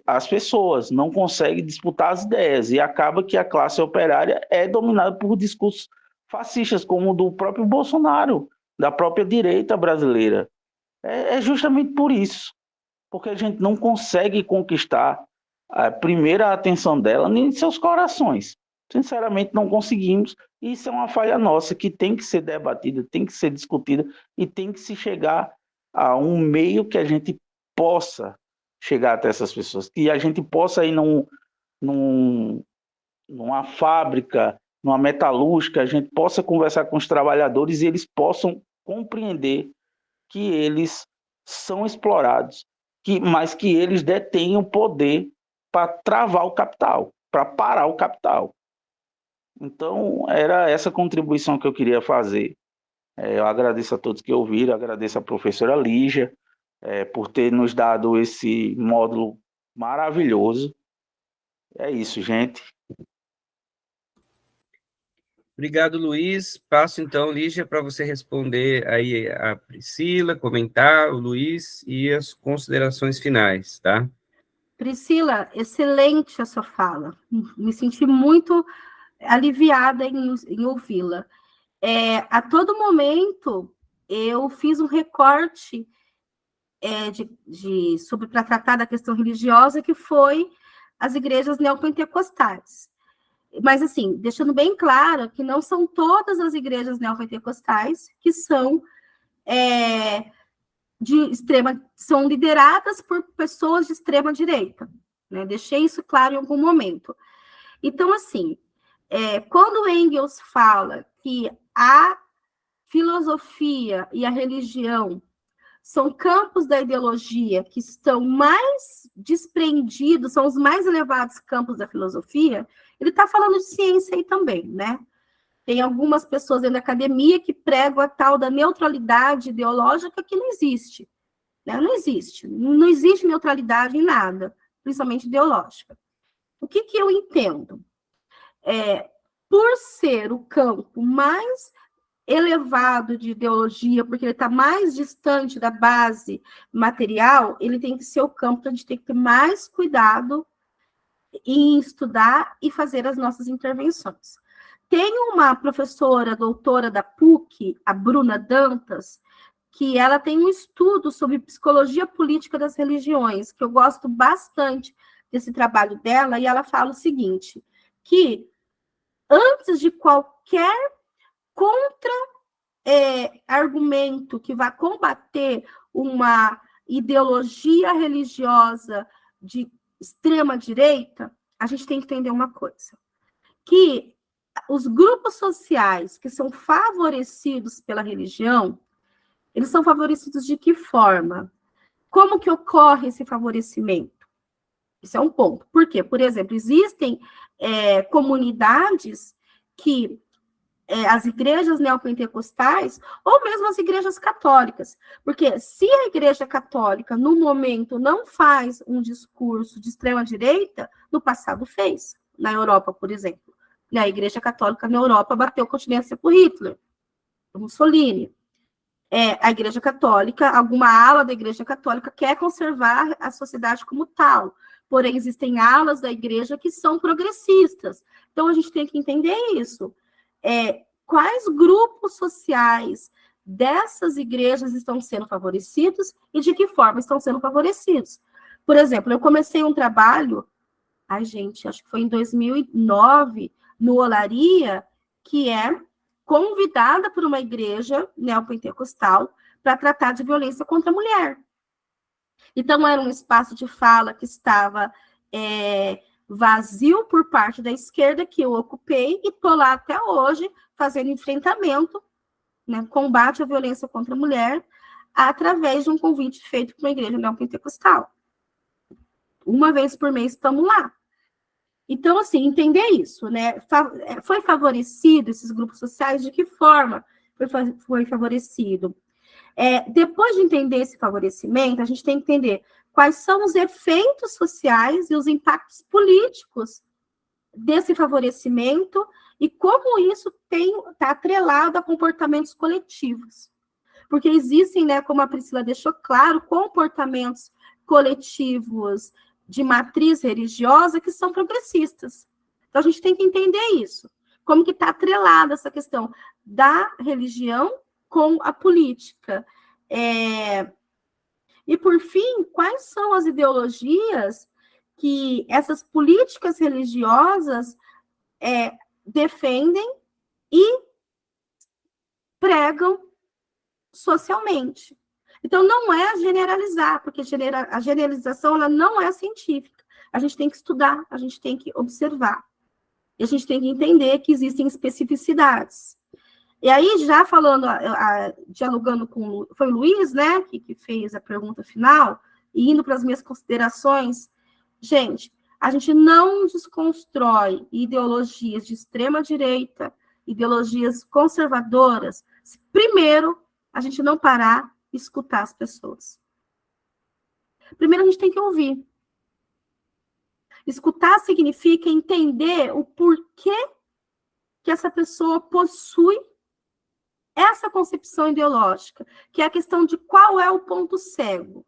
as pessoas, não consegue disputar as ideias. E acaba que a classe operária é dominada por discursos fascistas, como o do próprio Bolsonaro, da própria direita brasileira. É justamente por isso. Porque a gente não consegue conquistar a primeira atenção dela, nem de seus corações. Sinceramente, não conseguimos. E isso é uma falha nossa, que tem que ser debatida, tem que ser discutida e tem que se chegar a um meio que a gente possa chegar até essas pessoas. Que a gente possa ir numa fábrica, numa metalúrgica, a gente possa conversar com os trabalhadores e eles possam compreender que eles são explorados, mas que eles detêm o poder para travar o capital, para parar o capital. Então, era essa contribuição que eu queria fazer. Eu agradeço a todos que ouviram, agradeço a professora Lígia por ter nos dado esse módulo maravilhoso. É isso, gente. Obrigado, Luiz. Passo, então, Lígia, para você responder aí a Priscila, comentar o Luiz e as considerações finais, tá? Priscila, excelente a sua fala. Me senti muito aliviada em ouvi-la. A todo momento, eu fiz um recorte sobre para tratar da questão religiosa, que foi as igrejas neopentecostais. Mas, assim, deixando bem claro que não são todas as igrejas neopentecostais que são são lideradas por pessoas de extrema direita, né? Deixei isso claro em algum momento. Então, assim, quando Engels fala que a filosofia e a religião são campos da ideologia que estão mais desprendidos, são os mais elevados campos da filosofia, Ele está falando de ciência aí também, né? Tem algumas pessoas dentro da academia que pregam a tal da neutralidade ideológica que não existe. Né? Não existe. Não existe neutralidade em nada, principalmente ideológica. O que eu entendo? Por ser o campo mais elevado de ideologia, porque ele está mais distante da base material, ele tem que ser o campo que a gente tem que ter mais cuidado em estudar e fazer as nossas intervenções. Tem uma professora, doutora da PUC, a Bruna Dantas, que ela tem um estudo sobre psicologia política das religiões, que eu gosto bastante desse trabalho dela, e ela fala o seguinte, que antes de qualquer argumento que vá combater uma ideologia religiosa de extrema-direita, a gente tem que entender uma coisa, que os grupos sociais que são favorecidos pela religião, eles são favorecidos de que forma? Como que ocorre esse favorecimento? Isso é um ponto. Por quê? Por exemplo, existem comunidades que as igrejas neopentecostais, ou mesmo as igrejas católicas, porque se a igreja católica, no momento, não faz um discurso de extrema-direita, no passado fez, na Europa, por exemplo. A igreja católica na Europa bateu continência por Hitler, por Mussolini. A igreja católica, alguma ala da igreja católica quer conservar a sociedade como tal, porém existem alas da igreja que são progressistas. Então, a gente tem que entender isso. Quais grupos sociais dessas igrejas estão sendo favorecidos e de que forma estão sendo favorecidos. Por exemplo, eu comecei um trabalho, acho que foi em 2009, no Olaria, que é convidada por uma igreja neopentecostal para tratar de violência contra a mulher. Então, era um espaço de fala que estava vazio por parte da esquerda, que eu ocupei, e estou lá até hoje, fazendo enfrentamento, né, combate à violência contra a mulher, através de um convite feito por uma igreja neopentecostal. Uma vez por mês estamos lá. Então, assim, entender isso, né? Foi favorecido esses grupos sociais? De que forma foi favorecido? Depois de entender esse favorecimento, a gente tem que entender quais são os efeitos sociais e os impactos políticos desse favorecimento e como isso está atrelado a comportamentos coletivos. Porque existem, né, como a Priscila deixou claro, comportamentos coletivos de matriz religiosa que são progressistas. Então, a gente tem que entender isso. Como que está atrelada essa questão da religião com a política. E, por fim, quais são as ideologias que essas políticas religiosas defendem e pregam socialmente. Então, não é generalizar, porque a generalização ela não é científica. A gente tem que estudar, a gente tem que observar. E a gente tem que entender que existem especificidades. E aí, já falando, dialogando com... Foi o Luiz, né, que fez a pergunta final, e indo para as minhas considerações. Gente, a gente não desconstrói ideologias de extrema-direita, ideologias conservadoras, se primeiro a gente não parar e escutar as pessoas. Primeiro, a gente tem que ouvir. Escutar significa entender o porquê que essa pessoa possui essa concepção ideológica, que é a questão de qual é o ponto cego.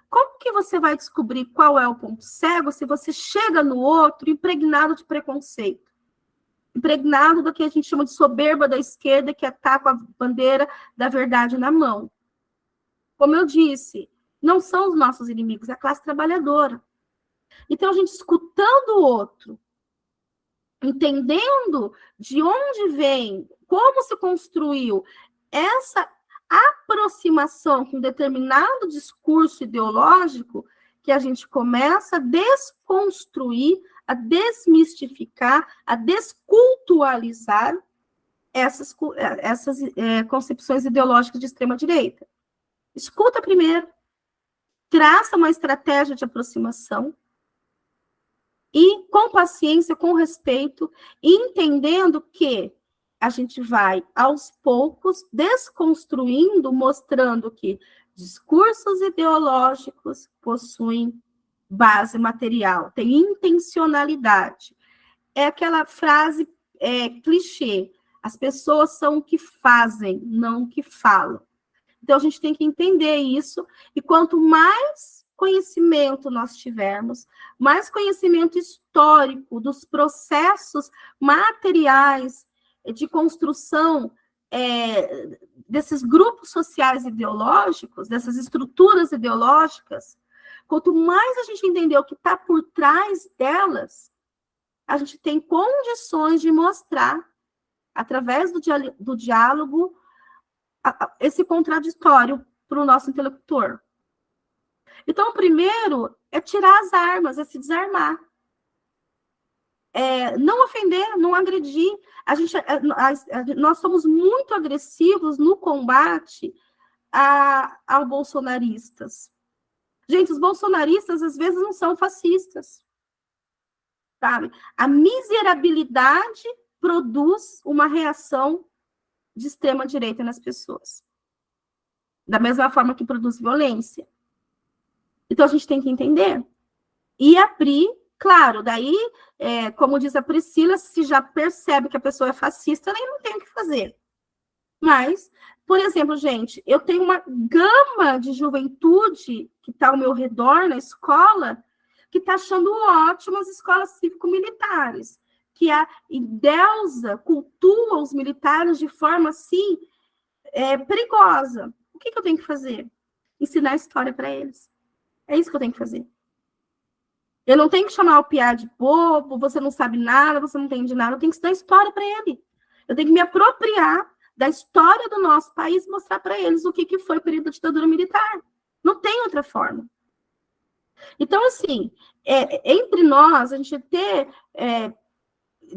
Como que você vai descobrir qual é o ponto cego se você chega no outro impregnado de preconceito? Impregnado do que a gente chama de soberba da esquerda, que ataca a bandeira da verdade na mão. Como eu disse, não são os nossos inimigos, é a classe trabalhadora. Então, a gente escutando o outro, entendendo de onde vem, como se construiu essa aproximação com um determinado discurso ideológico, que a gente começa a desconstruir, a desmistificar, a descultualizar essas concepções ideológicas de extrema-direita. Escuta primeiro, traça uma estratégia de aproximação e com paciência, com respeito, entendendo que a gente vai, aos poucos, desconstruindo, mostrando que discursos ideológicos possuem base material, tem intencionalidade. É aquela frase clichê, as pessoas são o que fazem, não o que falam. Então, a gente tem que entender isso, e quanto mais conhecimento nós tivermos, mais conhecimento histórico dos processos materiais de construção desses grupos sociais ideológicos, dessas estruturas ideológicas, quanto mais a gente entender o que está por trás delas, a gente tem condições de mostrar, através do diálogo, esse contraditório para o nosso interlocutor. Então, o primeiro é tirar as armas, é se desarmar. Não ofender, não agredir. Nós somos muito agressivos no combate aos bolsonaristas. Gente, os bolsonaristas, às vezes, não são fascistas. Sabe? A miserabilidade produz uma reação de extrema-direita nas pessoas. Da mesma forma que produz violência. Então, a gente tem que entender. E abrir, claro, daí, como diz a Priscila, se já percebe que a pessoa é fascista, nem não tem o que fazer. Mas, por exemplo, gente, eu tenho uma gama de juventude que está ao meu redor na escola, que está achando ótimo as escolas cívico-militares, que endeusa, cultua os militares de forma, assim, perigosa. O que eu tenho que fazer? Ensinar história para eles. É isso que eu tenho que fazer. Eu não tenho que chamar o piá de bobo, você não sabe nada, você não entende nada, eu tenho que ensinar história para ele. Eu tenho que me apropriar da história do nosso país e mostrar para eles o que foi o período da ditadura militar. Não tem outra forma. Então, assim, entre nós, a gente ter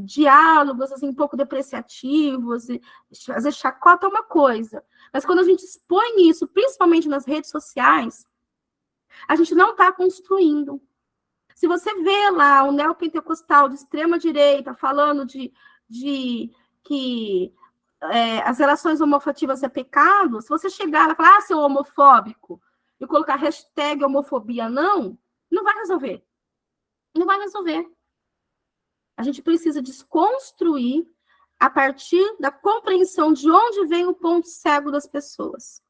diálogos assim, um pouco depreciativos, e fazer chacota é uma coisa. Mas quando a gente expõe isso, principalmente nas redes sociais, a gente não está construindo. Se você vê lá o neopentecostal de extrema-direita falando de que as relações homoafetivas é pecado, se você chegar lá e falar, seu homofóbico, e colocar hashtag homofobia não vai resolver. Não vai resolver. A gente precisa desconstruir a partir da compreensão de onde vem o ponto cego das pessoas.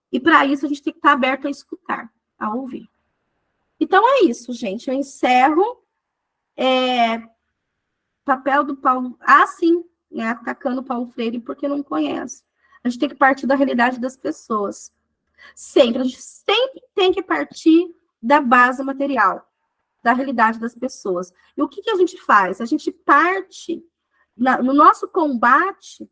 E para isso a gente tem que estar aberto a escutar, a ouvir. Então é isso, gente. Eu encerro. Papel do Paulo... sim, né, atacando o Paulo Freire porque não conhece. A gente tem que partir da realidade das pessoas. Sempre. A gente sempre tem que partir da base material, da realidade das pessoas. E o que a gente faz? A gente parte, no nosso combate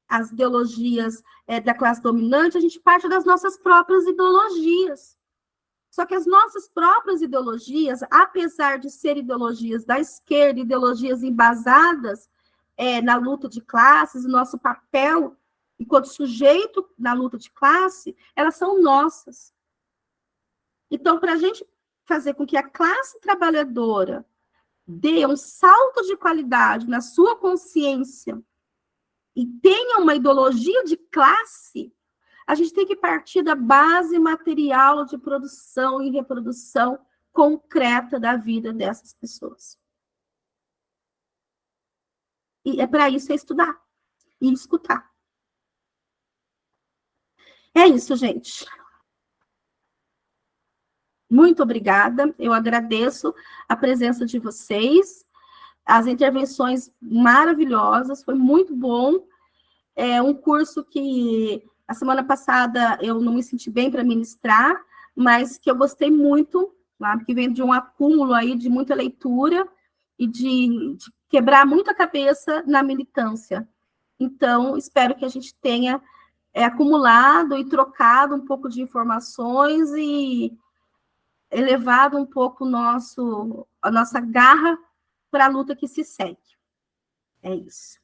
às ideologias da classe dominante, a gente parte das nossas próprias ideologias. Só que as nossas próprias ideologias, apesar de serem ideologias da esquerda, ideologias embasadas na luta de classes, o nosso papel enquanto sujeito na luta de classe, elas são nossas. Então, para a gente fazer com que a classe trabalhadora dê um salto de qualidade na sua consciência e tenha uma ideologia de classe, a gente tem que partir da base material de produção e reprodução concreta da vida dessas pessoas. E para isso estudar e escutar. É isso, gente. Muito obrigada. Eu agradeço a presença de vocês, as intervenções maravilhosas, foi muito bom. É um curso que a semana passada eu não me senti bem para ministrar, mas que eu gostei muito, tá? Porque vem de um acúmulo aí de muita leitura e de quebrar muito a cabeça na militância. Então, espero que a gente tenha acumulado e trocado um pouco de informações e elevado um pouco a nossa garra para a luta que se segue. É isso.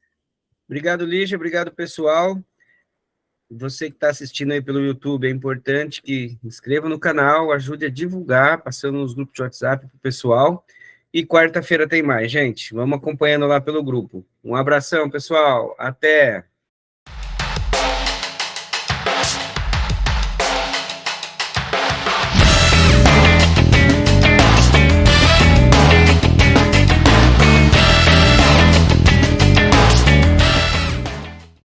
Obrigado, Lígia. Obrigado, pessoal. Você que está assistindo aí pelo YouTube, é importante que inscreva no canal, ajude a divulgar, passando nos grupos de WhatsApp para o pessoal. E quarta-feira tem mais, gente. Vamos acompanhando lá pelo grupo. Um abração, pessoal. Até!